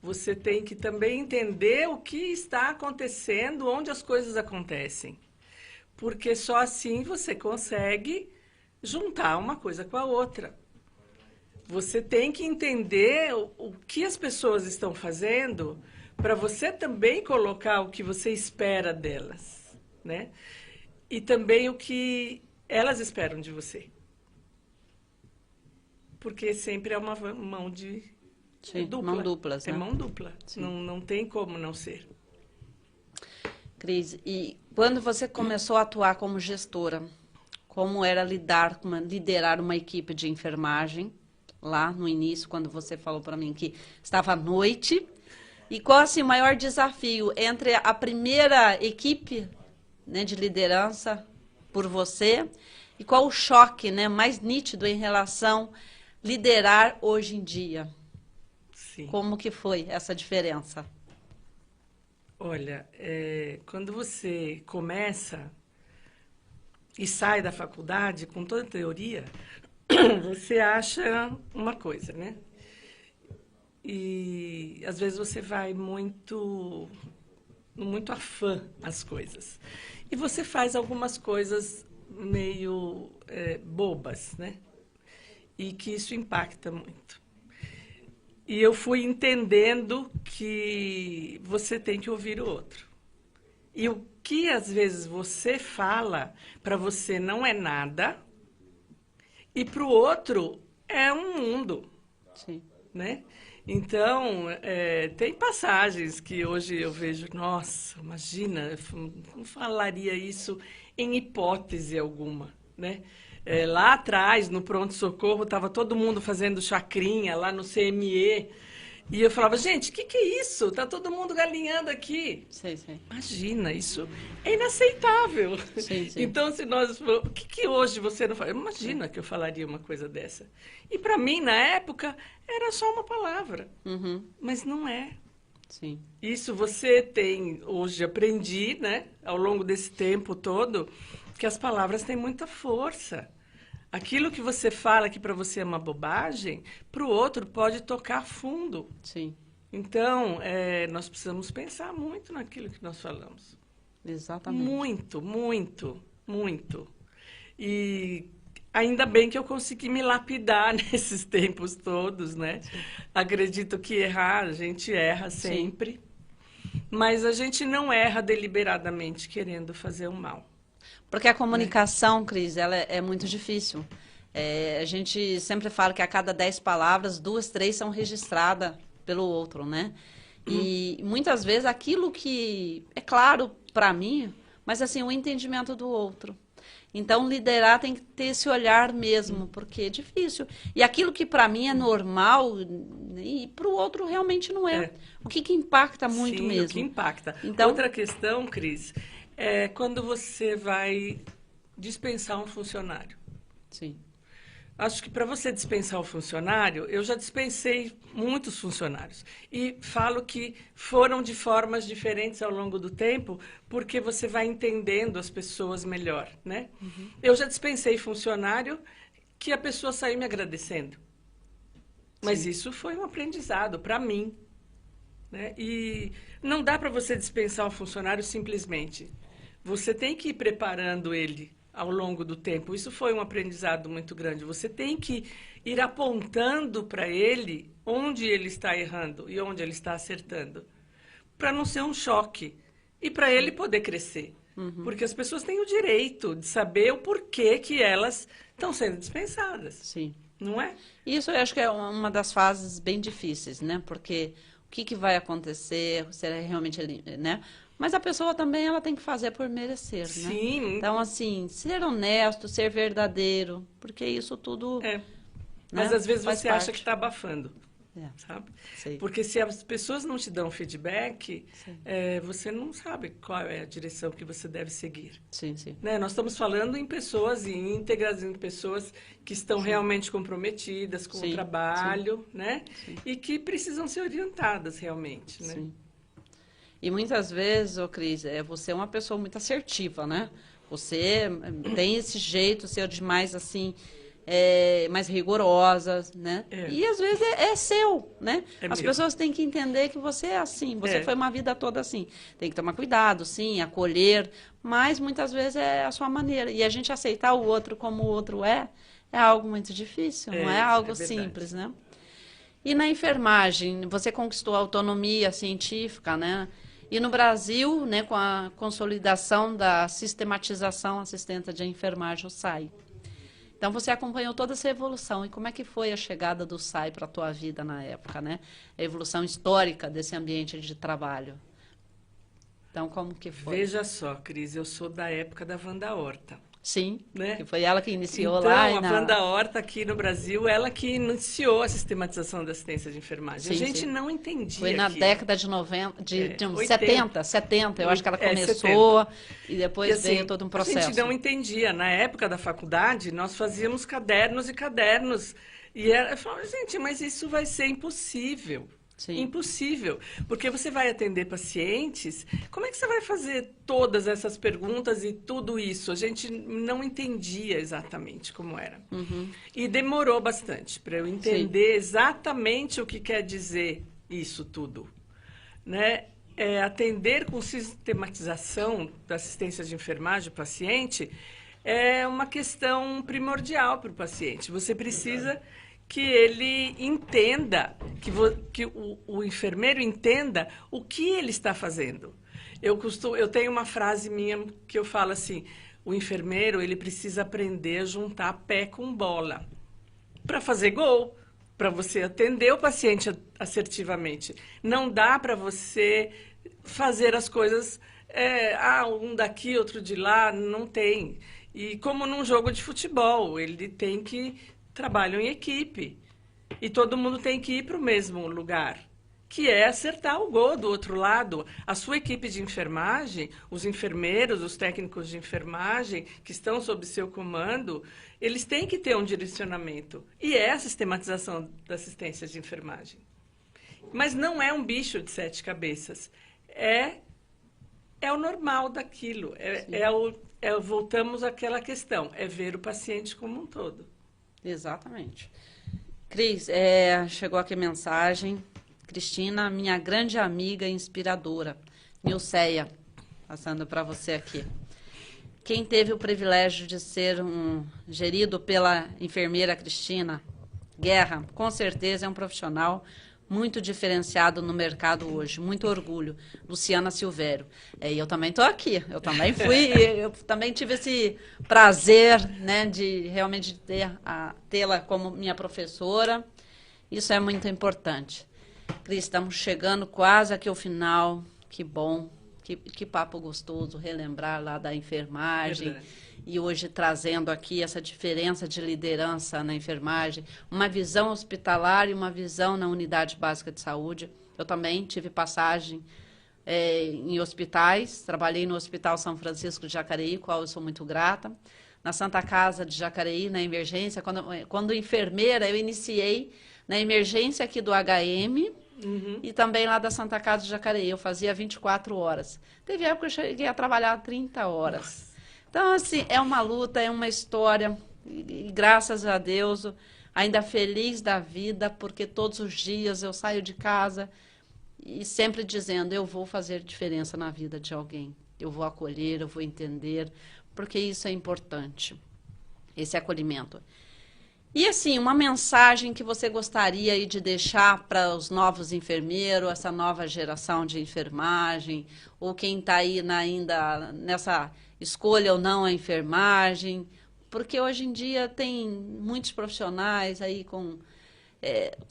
Você tem que também entender o que está acontecendo, onde as coisas acontecem. Porque só assim você consegue juntar uma coisa com a outra. Você tem que entender o que as pessoas estão fazendo para você também colocar o que você espera delas, né? E também o que elas esperam de você. Porque sempre é uma mão de dupla. Mão duplas, né? É mão dupla. Não tem como não ser. Cris, e quando você começou a atuar como gestora, como era liderar uma equipe de enfermagem, lá no início, quando você falou para mim que estava à noite, e qual assim, o maior desafio entre a primeira equipe, né, de liderança por você, e qual o choque, né, mais nítido em relação a liderar hoje em dia? Sim. Como que foi essa diferença? Olha, quando você começa e sai da faculdade com toda a teoria, você acha uma coisa, né? E às vezes você vai muito afã às coisas. E você faz algumas coisas meio bobas, né? E que isso impacta muito. E eu fui entendendo que você tem que ouvir o outro. E o que às vezes você fala para você não é nada, e para o outro é um mundo. Sim. Né? Então, tem passagens que hoje eu vejo, nossa, imagina, não falaria isso em hipótese alguma, né? Lá atrás, no pronto-socorro, estava todo mundo fazendo chacrinha lá no CME. E eu falava, gente, o que é isso? Está todo mundo galinhando aqui. Sim, sim. Imagina, isso é inaceitável. Sim, sim. Então, se nós... O que hoje você não fala? Imagina que eu falaria uma coisa dessa. E para mim, na época, era só uma palavra. Uhum. Mas não é. Sim. Isso você tem... Hoje aprendi, né, ao longo desse tempo todo, que as palavras têm muita força. Aquilo que você fala que para você é uma bobagem, para o outro pode tocar fundo. Sim. Então, nós precisamos pensar muito naquilo que nós falamos. Exatamente. Muito, muito, muito. E ainda bem que eu consegui me lapidar nesses tempos todos, né? Sim. Acredito que errar, a gente erra sempre. Sim. Mas a gente não erra deliberadamente querendo fazer o mal. Porque a comunicação, Cris, ela é muito difícil. A gente sempre fala que a cada 10 palavras, 2, 3 são registradas pelo outro, né? E muitas vezes aquilo que é claro para mim, mas assim, o entendimento do outro. Então, liderar tem que ter esse olhar mesmo, porque é difícil. E aquilo que para mim é normal, e para o outro realmente não é. O que impacta muito Sim, mesmo. O que impacta. Então, outra questão, Cris, é quando você vai dispensar um funcionário. Sim. Acho que para você dispensar o funcionário, eu já dispensei muitos funcionários. E falo que foram de formas diferentes ao longo do tempo, porque você vai entendendo as pessoas melhor, né? Uhum. Eu já dispensei funcionário que a pessoa saiu me agradecendo. Mas Sim. Isso foi um aprendizado para mim, né? E não dá para você dispensar um funcionário simplesmente. Você tem que ir preparando ele ao longo do tempo. Isso foi um aprendizado muito grande. Você tem que ir apontando para ele onde ele está errando e onde ele está acertando, para não ser um choque e para ele poder crescer. Uhum. Porque as pessoas têm o direito de saber o porquê que elas estão sendo dispensadas. Sim. Não é? Isso eu acho que é uma das fases bem difíceis, né? Porque o que vai acontecer, será realmente, né? Mas a pessoa também ela tem que fazer por merecer, né? Sim. Então, assim, ser honesto, ser verdadeiro, porque isso tudo... É. Né? Mas às vezes Faz você parte. acha que está abafando. sabe? Sei. Porque se as pessoas não te dão feedback, você não sabe qual é a direção que você deve seguir. Sim, sim. Né? Nós estamos falando em pessoas íntegras, em pessoas que estão realmente comprometidas com o trabalho, né? E que precisam ser orientadas realmente, né? Sim. E muitas vezes, ô Cris, você é uma pessoa muito assertiva, né? Você tem esse jeito seu de mais assim, mais rigorosa, né? E às vezes é seu, né? As pessoas têm que entender que você é assim, você foi uma vida toda assim. Tem que tomar cuidado, sim, acolher, mas muitas vezes é a sua maneira. E a gente aceitar o outro como o outro é algo muito difícil, não é algo simples, né? E na enfermagem, você conquistou a autonomia científica, né? E no Brasil, né, com a consolidação da sistematização assistente de enfermagem, o SAI. Então, você acompanhou toda essa evolução. E como é que foi a chegada do SAI para a tua vida na época, né? A evolução histórica desse ambiente de trabalho. Então, como que foi? Veja só, Cris, eu sou da época da Wanda Horta. Sim, né? Que foi ela que iniciou então, lá. Então, a Wanda Horta aqui no Brasil, ela que iniciou a sistematização da assistência de enfermagem. Sim, a gente não entendia Foi na aquilo. década de 90, de 70, eu acho que ela começou 80. E depois veio todo um processo. A gente não entendia. Na época da faculdade, nós fazíamos cadernos e cadernos. E eu falava, gente, mas isso vai ser impossível. Sim. Impossível, porque você vai atender pacientes, como é que você vai fazer todas essas perguntas e tudo isso? A gente não entendia exatamente como era. E demorou bastante para eu entender exatamente o que quer dizer isso tudo. Né? Atender com sistematização da assistência de enfermagem ao paciente é uma questão primordial para o paciente. Você precisa que ele entenda, que o enfermeiro entenda o que ele está fazendo. Eu tenho uma frase minha que eu falo assim, o enfermeiro ele precisa aprender a juntar pé com bola para fazer gol, para você atender o paciente assertivamente. Não dá para você fazer as coisas, um daqui, outro de lá, não tem. E como num jogo de futebol, ele tem que trabalham em equipe e todo mundo tem que ir para o mesmo lugar, que é acertar o gol do outro lado. A sua equipe de enfermagem, os enfermeiros, os técnicos de enfermagem que estão sob seu comando, eles têm que ter um direcionamento. E é a sistematização da assistência de enfermagem. Mas não é um bicho de 7 cabeças. É o normal daquilo. Voltamos àquela questão, é ver o paciente como um todo. Exatamente. Cris, chegou aqui mensagem. Cristina, minha grande amiga e inspiradora. Nilceia, passando para você aqui. Quem teve o privilégio de ser gerido pela enfermeira Cristina Guerra, com certeza é um profissional muito diferenciado no mercado hoje. Muito orgulho. Luciana Silvério. E eu também estou aqui. Eu também eu também tive esse prazer, né, de realmente tê-la como minha professora. Isso é muito importante. Cris, estamos chegando quase aqui ao final. Que bom. Que papo gostoso relembrar lá da enfermagem. Verdade. E hoje trazendo aqui essa diferença de liderança na enfermagem, uma visão hospitalar e uma visão na unidade básica de saúde. Eu também tive passagem em hospitais, trabalhei no Hospital São Francisco de Jacareí, qual eu sou muito grata. Na Santa Casa de Jacareí, na emergência, quando enfermeira, eu iniciei na emergência aqui do HM, e também lá da Santa Casa de Jacareí, eu fazia 24 horas. Teve época que eu cheguei a trabalhar 30 horas. Nossa. Então, assim, é uma luta, é uma história, e graças a Deus, ainda feliz da vida, porque todos os dias eu saio de casa e sempre dizendo, eu vou fazer diferença na vida de alguém, eu vou acolher, eu vou entender, porque isso é importante, esse acolhimento. E, assim, uma mensagem que você gostaria aí de deixar para os novos enfermeiros, essa nova geração de enfermagem, ou quem está aí ainda nessa escolha ou não a enfermagem, porque hoje em dia tem muitos profissionais aí com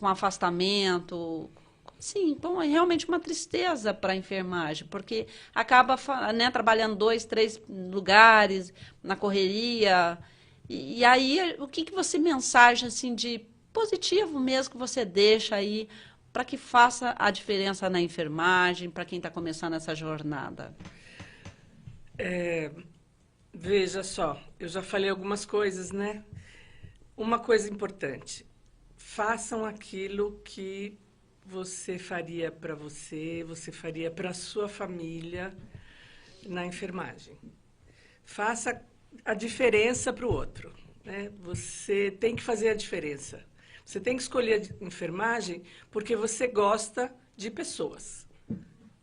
afastamento, sim, então é realmente uma tristeza para a enfermagem, porque acaba, né, trabalhando 2, 3 lugares, na correria, e aí o que você mensagem assim, de positivo mesmo que você deixa aí para que faça a diferença na enfermagem, para quem está começando essa jornada? Veja só, eu já falei algumas coisas, né? Uma coisa importante, façam aquilo que você faria para você faria para a sua família na enfermagem. Faça a diferença para o outro, né? Você tem que fazer a diferença. Você tem que escolher a enfermagem porque você gosta de pessoas,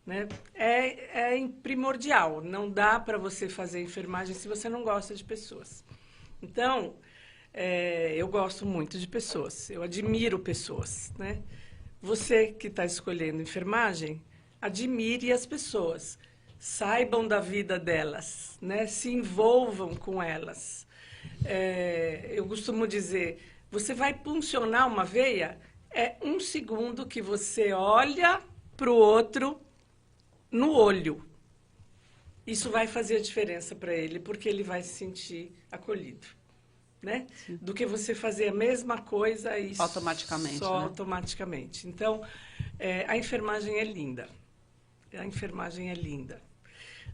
né? É primordial, não dá para você fazer enfermagem se você não gosta de pessoas. Então, eu gosto muito de pessoas, eu admiro pessoas, né? Você que está escolhendo enfermagem, admire as pessoas, saibam da vida delas, né? Se envolvam com elas. Eu costumo dizer, você vai puncionar uma veia, é 1 segundo que você olha para o outro no olho. Isso vai fazer a diferença para ele, porque ele vai se sentir acolhido, né? Do que você fazer a mesma coisa e Automaticamente, só né? automaticamente. Então, a enfermagem é linda. A enfermagem é linda.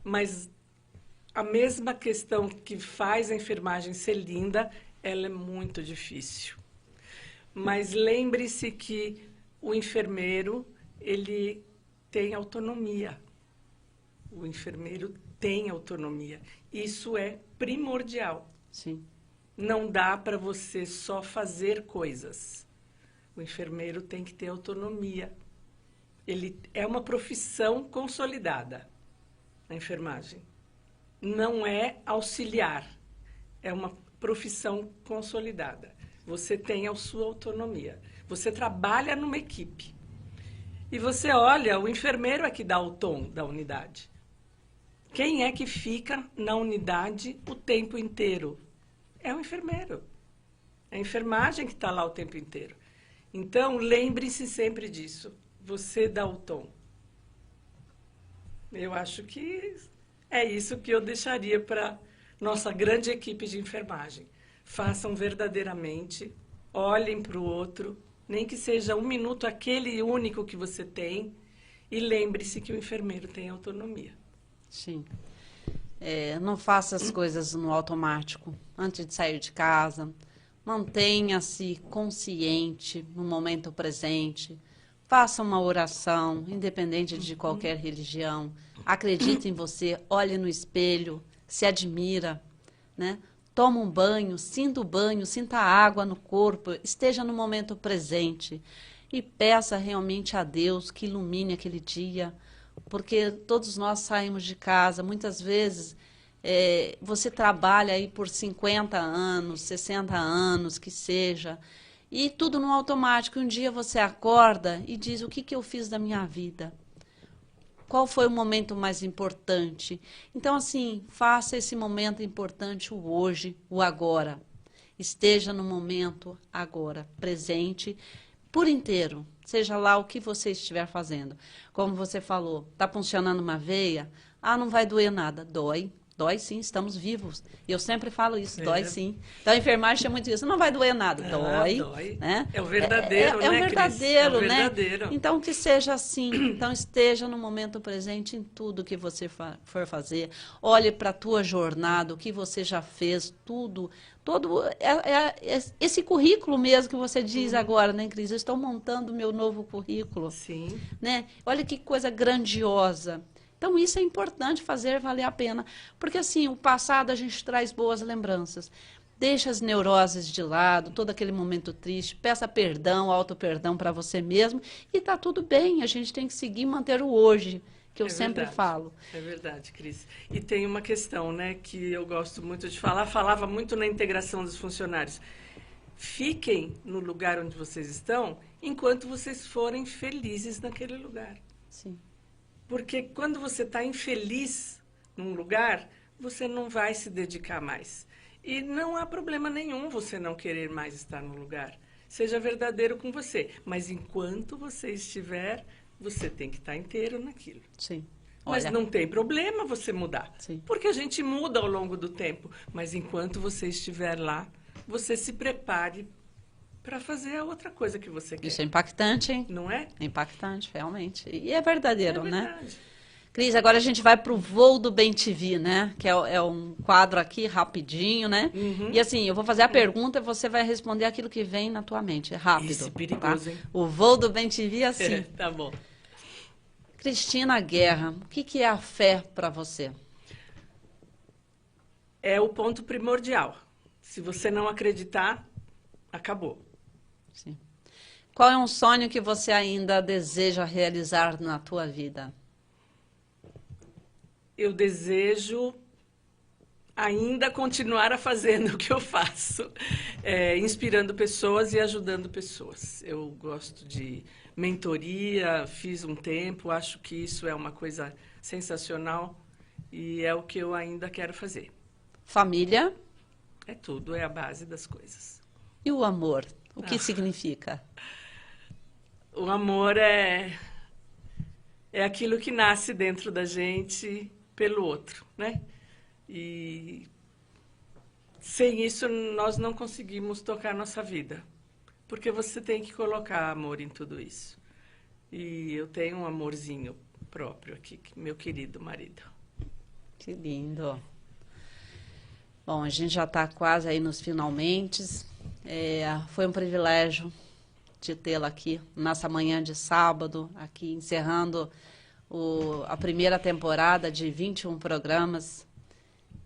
Mas a mesma questão que faz a enfermagem ser linda, ela é muito difícil. Mas lembre-se que o enfermeiro, ele tem autonomia. O enfermeiro tem autonomia. Isso é primordial. Sim. Não dá para você só fazer coisas. O enfermeiro tem que ter autonomia. Ele é uma profissão consolidada, a enfermagem. Não é auxiliar, é uma profissão consolidada. Você tem a sua autonomia. Você trabalha numa equipe. E você olha, o enfermeiro é que dá o tom da unidade. Quem é que fica na unidade o tempo inteiro? É o enfermeiro. É a enfermagem que está lá o tempo inteiro. Então, lembre-se sempre disso. Você dá o tom. Eu acho que é isso que eu deixaria para nossa grande equipe de enfermagem. Façam verdadeiramente, olhem para o outro, nem que seja 1 minuto aquele único que você tem, e lembre-se que o enfermeiro tem autonomia. Sim. Não faça as coisas no automático, antes de sair de casa. Mantenha-se consciente no momento presente. Faça uma oração, independente de qualquer religião. Acredite em você, olhe no espelho, se admira, né? Toma um banho, sinta a água no corpo, esteja no momento presente e peça realmente a Deus que ilumine aquele dia, porque todos nós saímos de casa, muitas vezes você trabalha aí por 50 anos, 60 anos, que seja, e tudo no automático. Um dia você acorda e diz, o que eu fiz da minha vida? Qual foi o momento mais importante? Então, assim, faça esse momento importante o hoje, o agora. Esteja no momento agora, presente, por inteiro, seja lá o que você estiver fazendo. Como você falou, está funcionando uma veia? Não vai doer nada. Dói. Dói sim, estamos vivos. E eu sempre falo isso, dói sim. Então a enfermagem é muito isso, não vai doer nada, dói. Né? É o verdadeiro, né, é o verdadeiro, Cris? É o né? verdadeiro. Então que seja assim, então esteja no momento presente em tudo que você for fazer. Olhe para a tua jornada, o que você já fez, tudo. Esse currículo mesmo que você diz agora, né, Cris? Eu estou montando o meu novo currículo. Sim. Né? Olha que coisa grandiosa. Então, isso é importante fazer valer a pena. Porque, assim, o passado a gente traz boas lembranças. Deixa as neuroses de lado, todo aquele momento triste, peça perdão, auto-perdão para você mesmo e está tudo bem. A gente tem que seguir e manter o hoje, que eu sempre falo. É verdade, Cris. E tem uma questão, né, que eu gosto muito de falar, falava muito na integração dos funcionários. Fiquem no lugar onde vocês estão enquanto vocês forem felizes naquele lugar. Sim. Porque quando você está infeliz num lugar, você não vai se dedicar mais. E não há problema nenhum você não querer mais estar no lugar. Seja verdadeiro com você. Mas enquanto você estiver, você tem que estar inteiro naquilo. Sim. Mas não tem problema você mudar. Sim. Porque a gente muda ao longo do tempo. Mas enquanto você estiver lá, você se prepare para fazer a outra coisa que você quer. Isso é impactante, hein? Não é? É impactante, realmente. E é verdadeiro, É né? verdade. Cris, agora a gente vai pro Voo do Bem TV, né? Que é um quadro aqui rapidinho, né? E assim, eu vou fazer a pergunta e você vai responder aquilo que vem na tua mente. É rápido. Isso, perigoso, tá? hein? O Voo do Bem TV é assim. Tá bom. Cristina Guerra, o que é a fé para você? É o ponto primordial. Se você não acreditar, acabou. Sim. Qual é um sonho que você ainda deseja realizar na tua vida? Eu desejo ainda continuar a fazendo o que eu faço, inspirando pessoas e ajudando pessoas. Eu gosto de mentoria, fiz um tempo, acho que isso é uma coisa sensacional e é o que eu ainda quero fazer. Família É tudo, é a base das coisas. e o amor. O que significa? O amor é aquilo que nasce dentro da gente pelo outro, né? E sem isso nós não conseguimos tocar nossa vida, porque você tem que colocar amor em tudo isso. E eu tenho um amorzinho próprio aqui, meu querido marido. Que lindo. Bom, a gente já está quase aí nos finalmentes. Foi um privilégio de tê-la aqui nessa manhã de sábado, aqui encerrando a primeira temporada de 21 programas.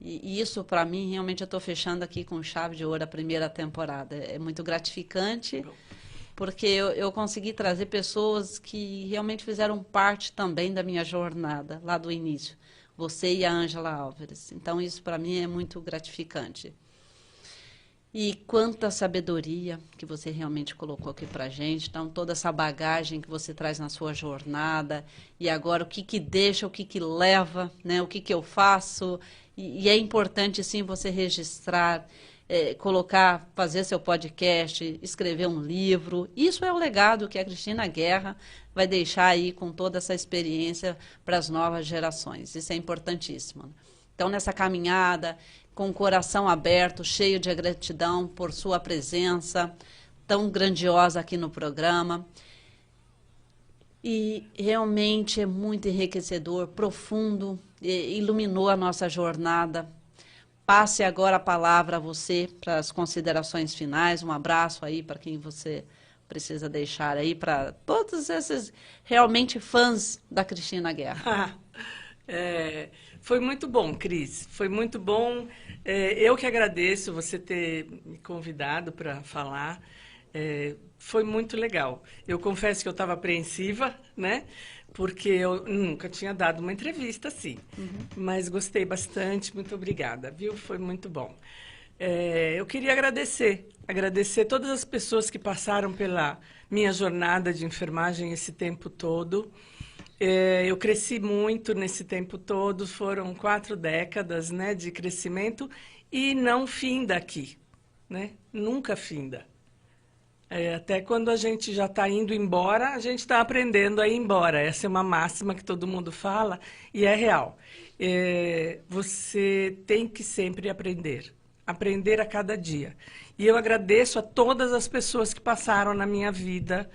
E isso, para mim, realmente eu estou fechando aqui com chave de ouro a primeira temporada. É muito gratificante, porque eu consegui trazer pessoas que realmente fizeram parte também da minha jornada, lá do início. Você e a Ângela Álvares. Então, isso para mim é muito gratificante. E quanta sabedoria que você realmente colocou aqui para a gente. Então, toda essa bagagem que você traz na sua jornada. E agora, o que deixa, o que leva, né? O que eu faço. E é importante, sim, você registrar, colocar, fazer seu podcast, escrever um livro. Isso é o legado que a Cristina Guerra vai deixar aí com toda essa experiência para as novas gerações. Isso é importantíssimo. Então, nessa caminhada, com o coração aberto, cheio de gratidão por sua presença tão grandiosa aqui no programa. E realmente é muito enriquecedor, profundo, iluminou a nossa jornada. Passe agora a palavra a você para as considerações finais. Um abraço aí para quem você precisa deixar aí, para todos esses realmente fãs da Cristina Guerra. Foi muito bom, Cris. Foi muito bom. Eu que agradeço você ter me convidado para falar. Foi muito legal. Eu confesso que eu estava apreensiva, né? Porque eu nunca tinha dado uma entrevista assim. Mas gostei bastante. Muito obrigada, viu? Foi muito bom. Eu queria agradecer todas as pessoas que passaram pela minha jornada de enfermagem esse tempo todo. Eu cresci muito nesse tempo todo, foram 4 décadas, né, de crescimento e não finda aqui, né? Nunca finda. Até quando a gente já está indo embora, a gente está aprendendo a ir embora. Essa é uma máxima que todo mundo fala e é real. Você tem que sempre aprender a cada dia. E eu agradeço a todas as pessoas que passaram na minha vida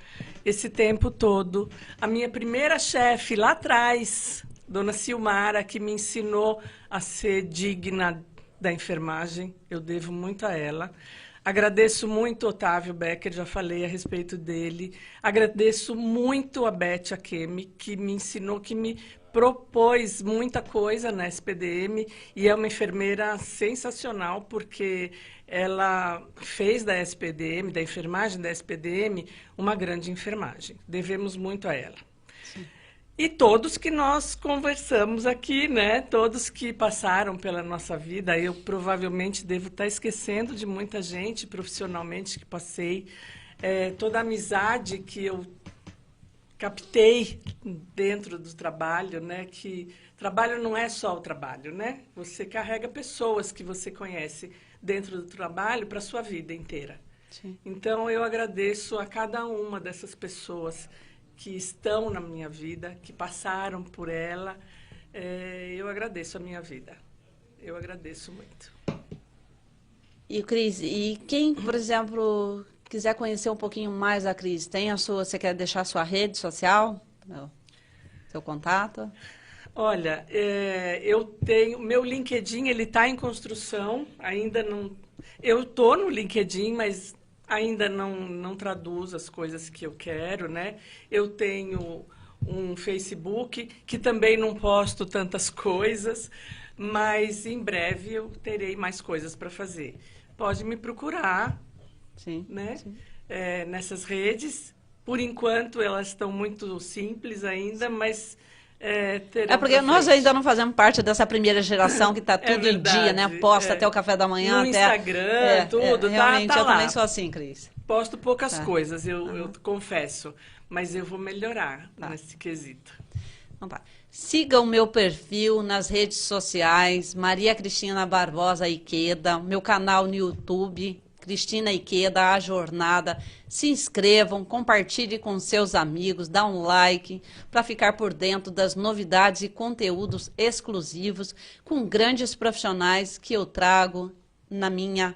esse tempo todo. A minha primeira chefe lá atrás, Dona Silmara, que me ensinou a ser digna da enfermagem, eu devo muito a ela. Agradeço muito Otávio Becker, já falei a respeito dele. Agradeço muito a Beth Akemi, que me ensinou, que me propôs muita coisa na SPDM e é uma enfermeira sensacional, porque ela fez da SPDM, da enfermagem da SPDM, uma grande enfermagem. Devemos muito a ela. Sim. E todos que nós conversamos aqui, né? Todos que passaram pela nossa vida, eu provavelmente devo estar esquecendo de muita gente profissionalmente que passei, toda a amizade que eu captei dentro do trabalho, né? Que trabalho não é só o trabalho, né? Você carrega pessoas que você conhece dentro do trabalho para a sua vida inteira. Sim. Então, eu agradeço a cada uma dessas pessoas que estão na minha vida, que passaram por ela. Eu agradeço a minha vida. Eu agradeço muito. E, Cris, e quem, por exemplo, quiser conhecer um pouquinho mais a Cris, você quer deixar a sua rede social? Seu contato? Olha, eu tenho, meu LinkedIn, ele está em construção, ainda não, eu estou no LinkedIn, mas ainda não traduz as coisas que eu quero, né? Eu tenho um Facebook, que também não posto tantas coisas, mas em breve eu terei mais coisas para fazer. Pode me procurar, sim, né? Sim. Nessas redes. Por enquanto, elas estão muito simples ainda, mas porque nós ainda não fazemos parte dessa primeira geração que está tudo em dia, né? Posta até o café da manhã. No Instagram, tudo. Realmente, tá eu lá. também sou assim, Cris. Posto poucas coisas, eu confesso. Mas eu vou melhorar nesse quesito. Então tá. Siga o meu perfil nas redes sociais, Maria Cristina Barbosa Ikeda, meu canal no YouTube, Cristina Ikeda, A Jornada. Se inscrevam, compartilhe com seus amigos, dá um like para ficar por dentro das novidades e conteúdos exclusivos com grandes profissionais que eu trago na minha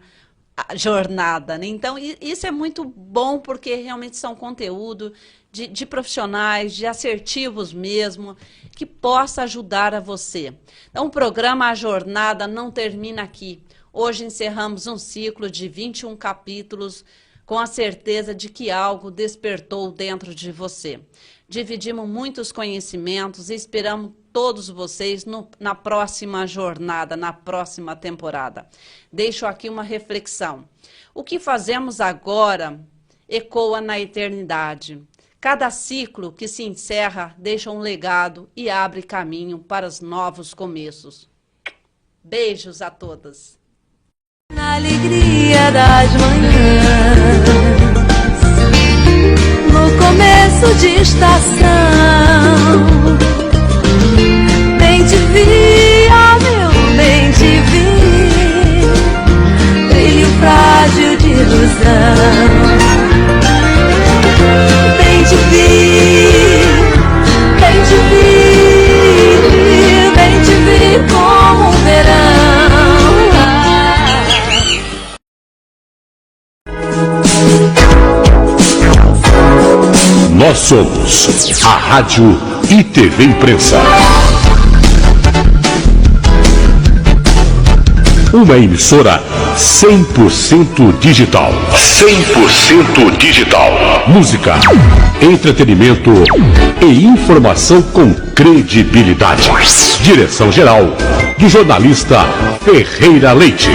jornada, né? Então, isso é muito bom porque realmente são conteúdo de profissionais, de assertivos mesmo, que possa ajudar a você. Então, o programa A Jornada não termina aqui. Hoje encerramos um ciclo de 21 capítulos com a certeza de que algo despertou dentro de você. Dividimos muitos conhecimentos e esperamos todos vocês na próxima jornada, na próxima temporada. Deixo aqui uma reflexão. O que fazemos agora ecoa na eternidade. Cada ciclo que se encerra deixa um legado e abre caminho para os novos começos. Beijos a todas. Na alegria das manhãs, no começo de estação, bem te vi, ó meu bem te vi, brilho frágil de ilusão. Bem te vi como um verão. Nós somos a Rádio e TV Imprensa. Uma emissora 100% digital. 100% digital. Música, entretenimento e informação com credibilidade. Direção-geral do jornalista Ferreira Leite.